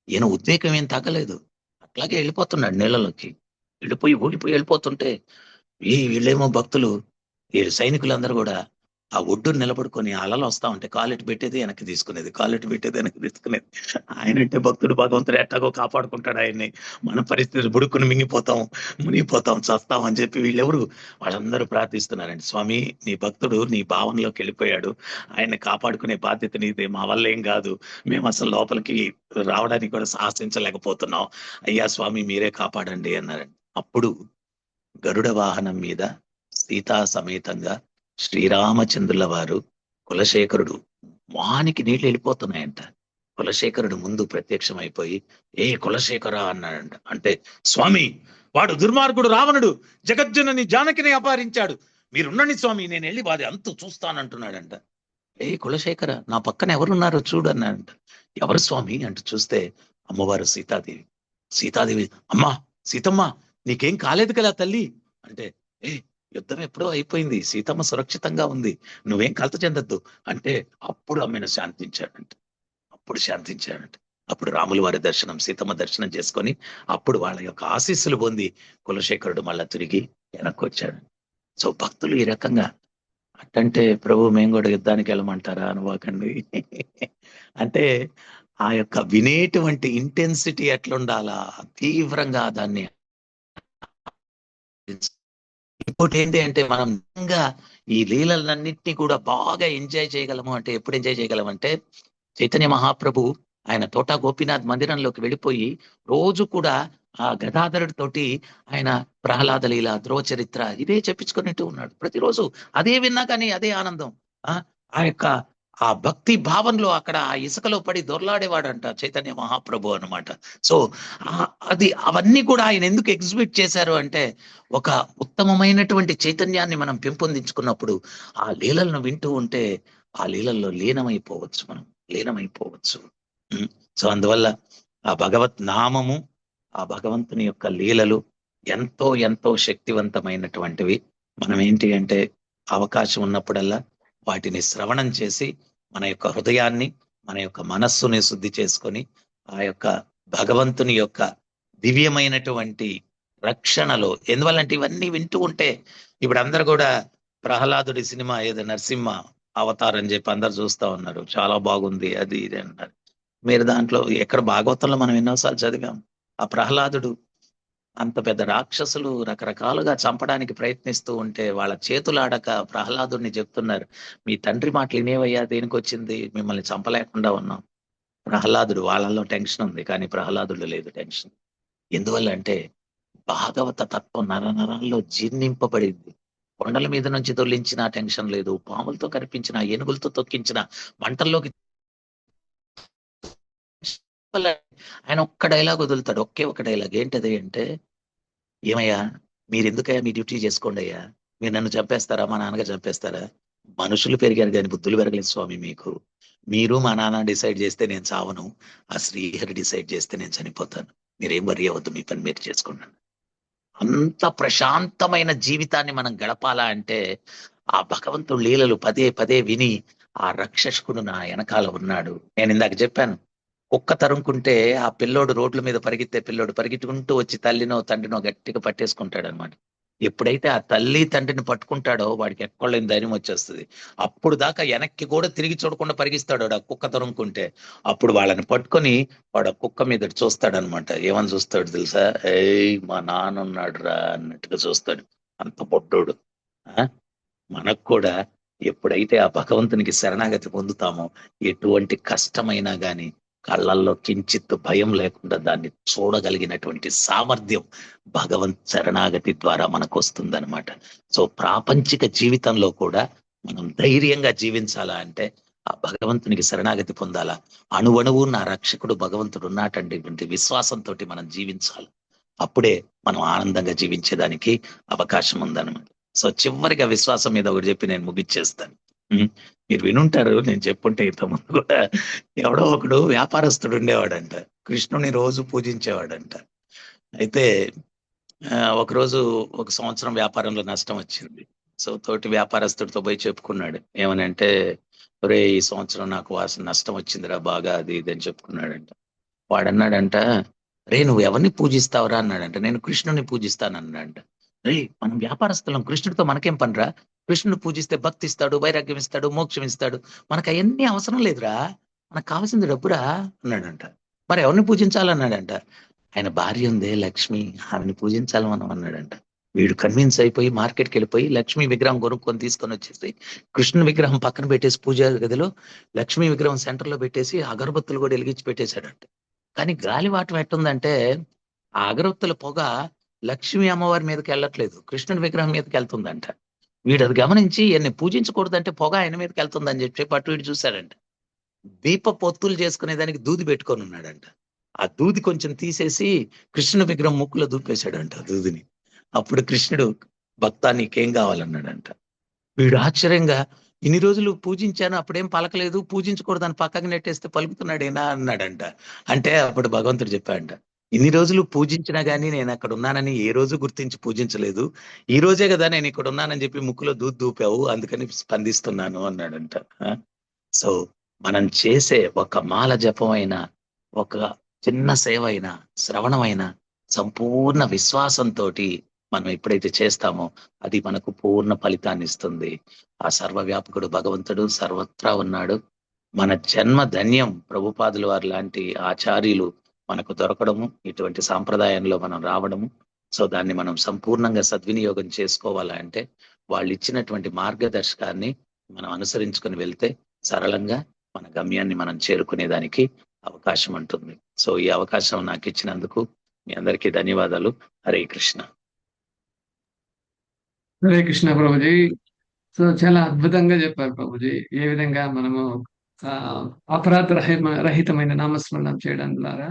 ఈయన ఉద్వేగం ఏం తగ్గలేదు, అట్లాగే వెళ్ళిపోతున్నాడు నీళ్ళలోకి. ఊడిపోయి వెళ్ళిపోతుంటే వీళ్ళేమో భక్తులు, ఈ సైనికులందరూ కూడా ఆ ఒడ్డున నిలబడుకొని అలలు వస్తా ఉంటే కాలెట్టు పెట్టేది వెనక్కి తీసుకునేది, కాలెట్టు పెట్టేది వెనక్కి తీసుకునేది. ఆయనంటే భక్తుడు, భగవంతుడు ఎట్టాగో కాపాడుకుంటాడు ఆయన్ని. మన పరిస్థితి బుడుక్కుని మింగిపోతాం, మునిగిపోతాం, చస్తాం అని చెప్పి వీళ్ళెవరు వాళ్ళందరూ ప్రార్థిస్తున్నారండి. స్వామి, నీ భక్తుడు నీ భావనలోకి వెళ్ళిపోయాడు, ఆయన్ని కాపాడుకునే బాధ్యత నీదే, మా వల్ల ఏం కాదు, మేము అసలు లోపలికి రావడానికి కూడా సాహసించలేకపోతున్నాం, అయ్యా స్వామి మీరే కాపాడండి అన్నారండి. అప్పుడు గరుడ వాహనం మీద సీతా సమేతంగా శ్రీరామచంద్రుల వారు, కులశేఖరుడు, మొహానికి నీళ్లు వెళ్ళిపోతున్నాయంట. కులశేఖరుడు ముందు ప్రత్యక్షమైపోయి, ఏ కులశేఖర అన్నాడంట. అంటే, స్వామి, వాడు దుర్మార్గుడు రావణుడు జగజ్జనని జానకిని అపహరించాడు, మీరుండండి స్వామి, నేను వెళ్ళి వాడి అంతు చూస్తానంటున్నాడంట. ఏ కులశేఖర, నా పక్కన ఎవరున్నారో చూడు అన్నాడంట. ఎవరు స్వామి అంటూ చూస్తే అమ్మవారు సీతాదేవి. సీతాదేవి, అమ్మా సీతమ్మ, నీకేం కాలేదు కదా తల్లి అంటే, ఏ యుద్ధం ఎప్పుడో అయిపోయింది, సీతమ్మ సురక్షితంగా ఉంది, నువ్వేం కలత చెందొద్దు అంటే, అప్పుడు ఆమెను శాంతించాడంట. అప్పుడు శాంతించాడంట. అప్పుడు రాముల వారి దర్శనం, సీతమ్మ దర్శనం చేసుకొని అప్పుడు వాళ్ళ యొక్క ఆశీస్సులు పొంది కులశేఖరుడు మళ్ళా తిరిగి వెనక్కి వచ్చాడు. సో భక్తులు ఈ రకంగా, అట్టంటే ప్రభు మేము కూడా యుద్ధానికి వెళ్ళమంటారా అనుకోకండి. అంటే ఆ యొక్క వినేటువంటి ఇంటెన్సిటీ ఎట్లుండాలా, తీవ్రంగా దాన్ని. ఇంకోటి ఏంటి అంటే, మనం నిజంగా ఈ లీలలన్నింటినీ కూడా బాగా ఎంజాయ్ చేయగలము అంటే ఎప్పుడు ఎంజాయ్ చేయగలం అంటే, చైతన్య మహాప్రభు ఆయన తోటా గోపీనాథ్ మందిరంలోకి వెళ్ళిపోయి రోజు కూడా ఆ గదాధరుడితోటి ఆయన ప్రహ్లాద లీల, ధ్రువ చరిత్ర ఇదే చెప్పించుకున్నట్టు ఉన్నాడు ప్రతిరోజు. అదే విన్నా కానీ అదే ఆనందం. ఆ ఆ యొక్క ఆ భక్తి భావంలో అక్కడ ఆ ఇసుకలో పడి దొర్లాడేవాడంట చైతన్య మహాప్రభు అన్నమాట. సో అది అవన్నీ కూడా ఆయన ఎందుకు ఎగ్జిబిట్ చేశారు అంటే, ఒక ఉత్తమమైనటువంటి చైతన్యాన్ని మనం పెంపొందించుకున్నప్పుడు ఆ లీలలను వింటూ ఉంటే ఆ లీలల్లో లీనమైపోవచ్చు, మనం లీనమైపోవచ్చు. సో అందువల్ల ఆ భగవత్ నామము, ఆ భగవంతుని యొక్క లీలలు ఎంతో ఎంతో శక్తివంతమైనటువంటివి. మనం ఏంటి అంటే అవకాశం ఉన్నప్పుడల్లా వాటిని శ్రవణం చేసి మన యొక్క హృదయాన్ని, మన యొక్క మనస్సుని శుద్ధి చేసుకొని ఆ యొక్క భగవంతుని యొక్క దివ్యమైనటువంటి రక్షణలో, ఎందువల్లంటే ఇవన్నీ వింటూ ఉంటే ఇప్పుడు అందరు కూడా ప్రహ్లాదుడి సినిమా ఏదో నరసింహ అవతార్ అని చెప్పి అందరు చూస్తా ఉన్నారు, చాలా బాగుంది అది ఇది అంటారు. మీరు దాంట్లో ఎక్కడ భాగవతంలో మనం ఎన్నోసార్లు చదివాం, ఆ ప్రహ్లాదుడు అంత పెద్ద రాక్షసులు రకరకాలుగా చంపడానికి ప్రయత్నిస్తూ ఉంటే వాళ్ళ చేతులాడక ప్రహ్లాదుడిని చెప్తున్నారు, మీ తండ్రి మాటలు వినేవయ్యా, దేనికొచ్చింది, మిమ్మల్ని చంపలేకుండా ఉన్నాం. ప్రహ్లాదుడు, వాళ్ళలో టెన్షన్ ఉంది కానీ ప్రహ్లాదుడు లేదు టెన్షన్. ఎందువల్ల అంటే భాగవత తత్వం నరనరాల్లో జీర్ణింపబడింది. కొండల మీద నుంచి దొర్లించిన టెన్షన్ లేదు, పాములతో కనిపించిన, ఏనుగులతో తొక్కించిన, మంటల్లోకి ఆయన ఒక్క డైలాగ్ వదులుతాడు, ఒకే ఒక డైలాగ్. ఏంటది అంటే, ఏమయ్యా మీరు ఎందుకయ్యా మీ డ్యూటీ చేసుకోండి అయ్యా, మీరు నన్ను చంపేస్తారా, మా నాన్నగా చంపేస్తారా, మనుషులు పెరిగారు కానీ బుద్ధులు పెరగలేదు స్వామి మీకు, మీరు మా నాన్న డిసైడ్ చేస్తే నేను చావను, ఆ శ్రీహరి డిసైడ్ చేస్తే నేను చనిపోతాను, మీరేం వరి అవ్వద్దు, మీ పని మీరు చేసుకోండి. అంత ప్రశాంతమైన జీవితాన్ని మనం గడపాలా అంటే ఆ భగవంతుడు లీలలు పదే పదే విని, ఆ రక్షకుడు నా వెనకాల ఉన్నాడు. నేను ఇందాక చెప్పాను, కుక్క తరుముకుంటే ఆ పిల్లోడు రోడ్ల మీద పరిగెత్తే పిల్లోడు పరిగెత్తుకుంటూ వచ్చి తల్లినో తండ్రినో గట్టిగా పట్టేసుకుంటాడు అనమాట. ఎప్పుడైతే ఆ తల్లి తండ్రిని పట్టుకుంటాడో వాడికి ఎక్కలేని ధైర్యం వచ్చేస్తుంది. అప్పుడు దాకా వెనక్కి కూడా తిరిగి చూడకుండా పరిగిస్తాడు వాడు, ఆ కుక్క తరుముకుంటే. అప్పుడు వాళ్ళని పట్టుకొని వాడు ఆ కుక్క మీద చూస్తాడనమాట. ఏమని చూస్తాడు తెలుసా, ఏయ్ మా నాన్న ఉన్నాడు రా అన్నట్టుగా చూస్తాడు, అంత పొట్టోడు. మనకు కూడా ఎప్పుడైతే ఆ భగవంతునికి శరణాగతి పొందుతామో ఎటువంటి కష్టమైనా గాని కళ్ళల్లో కించిత్ భయం లేకుండా దాన్ని చూడగలిగినటువంటి సామర్థ్యం భగవంత్ శరణాగతి ద్వారా మనకు వస్తుందన్నమాట. సో ప్రాపంచిక జీవితంలో కూడా మనం ధైర్యంగా జీవించాలా అంటే ఆ భగవంతునికి శరణాగతి పొందాలా. అణువణువు నా రక్షకుడు భగవంతుడు ఉన్నాటండి విశ్వాసంతో మనం జీవించాలి. అప్పుడే మనం ఆనందంగా జీవించేదానికి అవకాశం ఉందన్నమాట. సో చివరిగా విశ్వాసం మీద ఒకటి చెప్పి నేను ముగిచ్చేస్తాను. మీరు వినుంటారు, నేను చెప్పుంటే ఇంతకుముందు కూడా, ఎవడో ఒకడు వ్యాపారస్తుడు ఉండేవాడంట, కృష్ణుని రోజు పూజించేవాడంట. అయితే ఒకరోజు ఒక సంవత్సరం వ్యాపారంలో నష్టం వచ్చింది. సో తోటి వ్యాపారస్తుడితో పోయి చెప్పుకున్నాడు, ఏమని అంటే, ఒరే ఈ సంవత్సరం నాకు నష్టం వచ్చిందిరా బాగా, అది ఇది అని చెప్పుకున్నాడంట. వాడన్నాడంట, రే నువ్వు ఎవరిని పూజిస్తావురా అన్నాడంట. నేను కృష్ణుని పూజిస్తాను అన్నాడంట. రే మనం వ్యాపారస్తులం, కృష్ణుడితో మనకేం పనిరా, కృష్ణుని పూజిస్తే భక్తి ఇస్తాడు, వైరాగ్యం ఇస్తాడు, మోక్షం ఇస్తాడు. మనకు అవన్నీ అవసరం లేదురా, మనకు కావాల్సింది డబ్బురా అన్నాడంట. మరి ఎవరిని పూజించాలన్నాడంట. ఆయన భార్య ఉందే లక్ష్మి, ఆమెను పూజించాలి మనం అన్నాడంట. వీడు కన్విన్స్ అయిపోయి మార్కెట్కి వెళ్ళిపోయి లక్ష్మీ విగ్రహం కొనుక్కొని తీసుకొని వచ్చేసి కృష్ణుని విగ్రహం పక్కన పెట్టేసి పూజ గదిలో లక్ష్మీ విగ్రహం సెంటర్ లో పెట్టేసి అగరబత్తులు కూడా వెలిగించి పెట్టేశాడంట. కానీ గాలివాటం ఎట్టుందంటే ఆ అగరబత్తుల పొగ లక్ష్మీ అమ్మవారి మీదకి వెళ్ళట్లేదు, కృష్ణుని విగ్రహం మీదకి వెళ్తుందంట. వీడు అది గమనించి ఈయన్ని పూజించకూడదంటే పొగ ఆయన మీదకి వెళ్తుందని చెప్పి అటు ఇటు చూశాడంట. దీప పొత్తులు చేసుకునే దానికి దూది పెట్టుకొని ఉన్నాడంట. ఆ దూది కొంచెం తీసేసి కృష్ణుని విగ్రహం ముక్కులో దూపేశాడంట ఆ దూదిని. అప్పుడు కృష్ణుడు, భక్తా నీకేం కావాలన్నాడంట. వీడు ఆశ్చర్యంగా, ఇన్ని రోజులు పూజించాను అప్పుడేం పలకలేదు, పూజించకూడదని పక్కకి నెట్టేస్తే పలుకుతున్నాడేనా అన్నాడంట. అంటే అప్పుడు భగవంతుడు చెప్పాడంట, ఇన్ని రోజులు పూజించినా గానీ నేను అక్కడ ఉన్నానని ఏ రోజు గుర్తించి పూజించలేదు, ఈ రోజే కదా నేను ఇక్కడ ఉన్నానని చెప్పి ముక్కులో దూది దూపావు, అందుకని స్పందిస్తున్నాను అన్నాడంట. సో మనం చేసే ఒక మాల జపమైన, ఒక చిన్న సేవ అయినా, శ్రవణమైన సంపూర్ణ విశ్వాసంతో మనం ఎప్పుడైతే చేస్తామో అది మనకు పూర్ణ ఫలితాన్ని ఇస్తుంది. ఆ సర్వవ్యాపకుడు భగవంతుడు సర్వత్రా ఉన్నాడు. మన జన్మ ధన్యం. ప్రభుపాదుల వారు లాంటి ఆచార్యులు మనకు దొరకడము, ఇటువంటి సాంప్రదాయంలో మనం రావడము. సో దాన్ని మనం సంపూర్ణంగా సద్వినియోగం చేసుకోవాలంటే వాళ్ళు ఇచ్చినటువంటి మార్గదర్శకాన్ని మనం అనుసరించుకొని వెళ్తే సరళంగా మన గమ్యాన్ని మనం చేరుకునేదానికి అవకాశం ఉంటుంది. సో ఈ అవకాశం నాకు ఇచ్చినందుకు మీ అందరికీ ధన్యవాదాలు. హరే కృష్ణ. హరే కృష్ణ ప్రభుజీ. సో చాలా అద్భుతంగా చెప్పారు ప్రభుజీ. ఏ విధంగా మనము ఆ అపరాధ రహితమైన నామస్మరణం చేయడం ద్వారా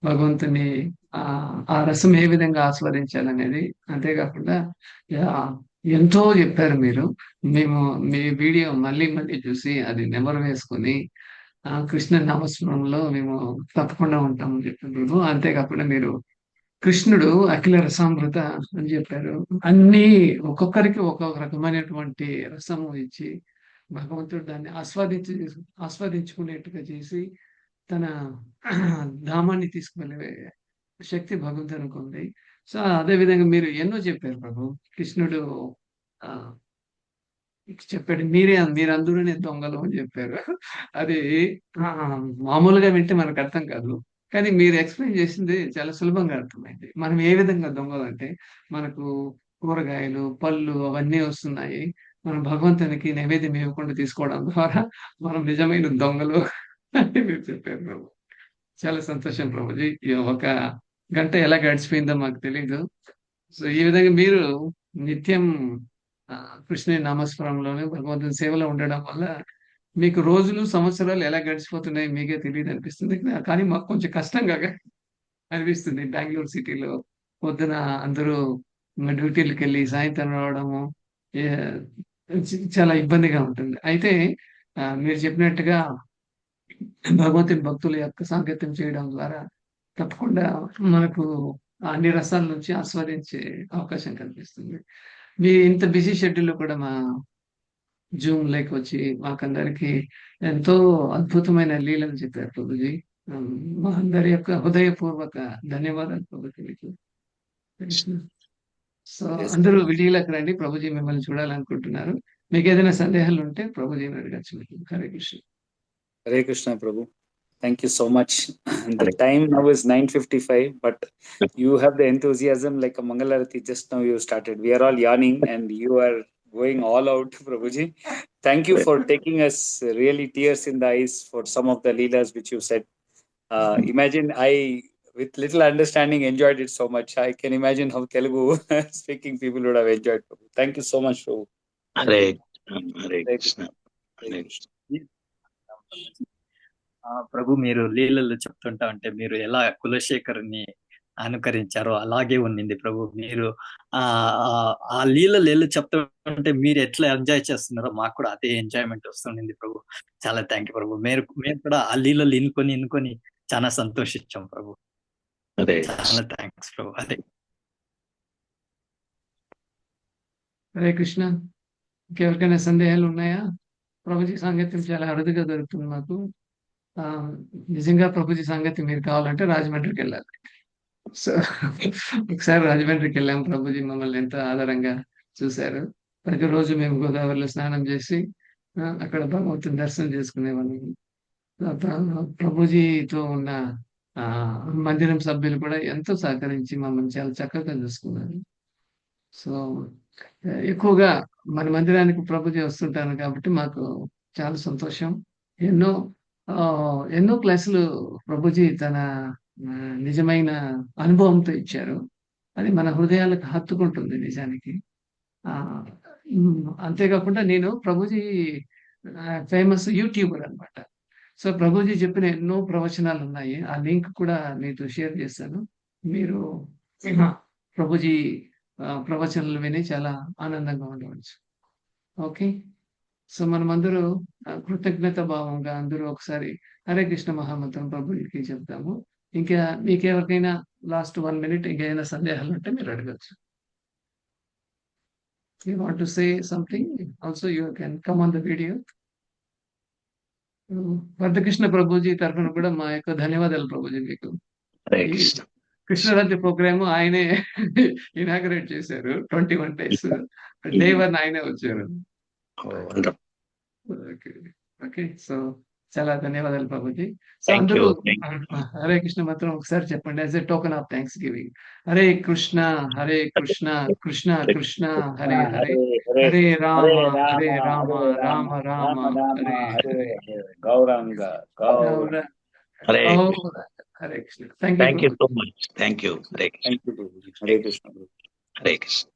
భగవంతుని ఆ ఆ రసం ఏ విధంగా ఆస్వాదించాలనేది, అంతేకాకుండా ఆ, ఎంతో చెప్పారు మీరు. మేము మీ వీడియో మళ్ళీ మళ్ళీ చూసి అది నెమరు వేసుకొని కృష్ణ నామస్మరణలో మేము తప్పకుండా ఉంటామని చెప్పారు. అంతేకాకుండా మీరు కృష్ణుడు అఖిల రసామృత అని చెప్పారు. అన్ని ఒక్కొక్కరికి ఒక్కొక్క రకమైనటువంటి రసము ఇచ్చి భగవంతుడు దాన్ని ఆస్వాదించుకునేట్టుగా చేసి తన ధామాన్ని తీసుకువెళ్ళే శక్తి భగవంతునికి ఉంది. సో అదే విధంగా మీరు ఎన్నో చెప్పారు ప్రభు. కృష్ణుడు ఆ చెప్పాడు, మీరందరూనే దొంగలు అని చెప్పారు. అది ఆ, మామూలుగా వింటే మనకు అర్థం కాదు, కానీ మీరు ఎక్స్ప్లెయిన్ చేసింది చాలా సులభంగా అర్థమైంది. మనం ఏ విధంగా దొంగలు అంటే, మనకు కూరగాయలు పళ్ళు అవన్నీ వస్తున్నాయి, మనం భగవంతునికి నైవేద్యం ఇవ్వకుండా తీసుకోవడం ద్వారా మనం నిజమైన దొంగలు అని మీరు చెప్పారు ప్రభు. చాలా సంతోషం ప్రభుజీ. ఈ ఒక గంట ఎలా గడిచిపోయిందో మాకు తెలీదు. సో ఈ విధంగా మీరు నిత్యం ఆ, కృష్ణుని నామస్మరణలోనే భగవంతుని సేవలో ఉండడం వల్ల మీకు రోజులు సంవత్సరాలు ఎలా గడిచిపోతున్నాయి మీకే తెలియదు అనిపిస్తుంది. కానీ మాకు కొంచెం కష్టంగా అనిపిస్తుంది. బెంగళూరు సిటీలో పొద్దున అందరూ డ్యూటీలకు వెళ్ళి సాయంత్రం రావడము ఏ- చాలా ఇబ్బందిగా ఉంటుంది. అయితే మీరు చెప్పినట్టుగా భగవంతుని భక్తుల యొక్క సాంగత్యం చేయడం ద్వారా తప్పకుండా మనకు అన్ని రసాల నుంచి ఆస్వాదించే అవకాశం కనిపిస్తుంది. మీ ఇంత బిజీ షెడ్యూల్ కూడా మా జూమ్ లైక్ వచ్చి మాకందరికి ఎంతో అద్భుతమైన లీలలు చెప్పారు ప్రభుజీ. మా అందరి యొక్క హృదయపూర్వక ధన్యవాదాలు ప్రభుజీ మీకు. సో Yes, అందరూ విడిలకు రండి, ప్రభుజీ మిమ్మల్ని చూడాలనుకుంటున్నారు. మీకు ఏదైనా సందేహాలు ఉంటే ప్రభుజీని అడగచ్చు. Hare Krishna. Hare Krishna, Prabhu. Thank you so much. The time now is 9:55, but you have the enthusiasm like a Mangalarati just now you started. We are all yawning and you are going all out, Prabhuji. Thank you for taking us really tears in the eyes for some of the leelas which you said. Imagine I, with little understanding, enjoyed it so much. I can imagine how Telugu speaking people would have enjoyed. Prabhu. Thank you so much, Prabhu. Hare Hare Krishna. Hare Krishna. ప్రభు, మీరు లీలలు చెప్తుంటా ఉంటే మీరు ఎలా కులశేఖరుని అనుకరించారో అలాగే ఉన్నింది ప్రభు. మీరు ఆ ఆ లీలలు ఎలా చెప్తుంటే మీరు ఎట్లా ఎంజాయ్ చేస్తున్నారో మాకు కూడా అదే ఎంజాయ్మెంట్ వస్తుండింది ప్రభు. చాలా థ్యాంక్ యూ ప్రభు. మేము కూడా ఆ లీలలు ఇనుకొని చాలా సంతోషించాం ప్రభు. హరే చాలా థ్యాంక్స్ ప్రభు. అదే హరే కృష్ణ. ఇంకెవరికైనా సందేహాలు ఉన్నాయా? ప్రభుజీ సాంగత్యం చాలా అరుదుగా దొరుకుతుంది మాకు. నిజంగా ప్రభుజీ సాంగత్యం మీరు కావాలంటే రాజమండ్రికి వెళ్ళాలి. సో ఒకసారి రాజమండ్రికి వెళ్ళాం, ప్రభుజీ మమ్మల్ని ఎంతో ఆదరంగా చూశారు. ప్రతిరోజు మేము గోదావరిలో స్నానం చేసి అక్కడ భగవంతుని దర్శనం చేసుకునేవాళ్ళం. ప్రభుజీతో ఉన్న మందిరం సభ్యులు కూడా ఎంతో సహకరించి మమ్మల్ని చాలా చక్కగా చూసుకున్నారు. సో ఎక్కువగా మన మందిరానికి ప్రభుజీ వస్తుంటాను కాబట్టి మాకు చాలా సంతోషం. ఎన్నో క్లాసులు ప్రభుజీ తన నిజమైన అనుభవంతో ఇచ్చారు. అది మన హృదయాలకు హత్తుకుంటుంది నిజానికి. అంతేకాకుండా నేను ప్రభుజీ ఫేమస్ యూట్యూబర్ అన్నమాట. సో ప్రభుజీ చెప్పిన ఎన్నో ప్రవచనాలు ఉన్నాయి. ఆ లింక్ కూడా మీతో షేర్ చేస్తాను. మీరు ప్రభుజీ ప్రవచనాలు విని చాలా ఆనందంగా ఉండవచ్చు. ఓకే. సో మనమందరూ కృతజ్ఞత భావంగా అందరూ ఒకసారి హరే కృష్ణ మహామంత్రం ప్రభుజీకి చెప్తాము. ఇంకా మీకెవరికైనా లాస్ట్ 1 minute ఇంకేమైనా సందేహాలు ఉంటే మీరు అడగచ్చు. You want to say something? Also you can come on the video. వరదకృష్ణ Prabhuji తరఫున కూడా మా యొక్క ధన్యవాదాలు ప్రభుజీ మీకు. హరే ఈ కృష్ణ. కృష్ణరాజ్య ప్రోగ్రామ్ ఆయనే ఇనాగరేట్ చేశారు. 21 days డే 1 ఆయనే వచ్చారు. ఓకే. సో చాలా ధన్యవాదాలు ప్రభుజీ. సో అందరూ హరే కృష్ణ మాత్రం ఒకసారి చెప్పండి as a token of thanks giving. Hare Krishna Krishna Krishna Hare Hare Hare Rama Rama Rama Hare Hare Gauranga Hare Hare Krishna. Thank you so much. Thank you. Hare Krishna. Hare Krishna. Hare Krishna.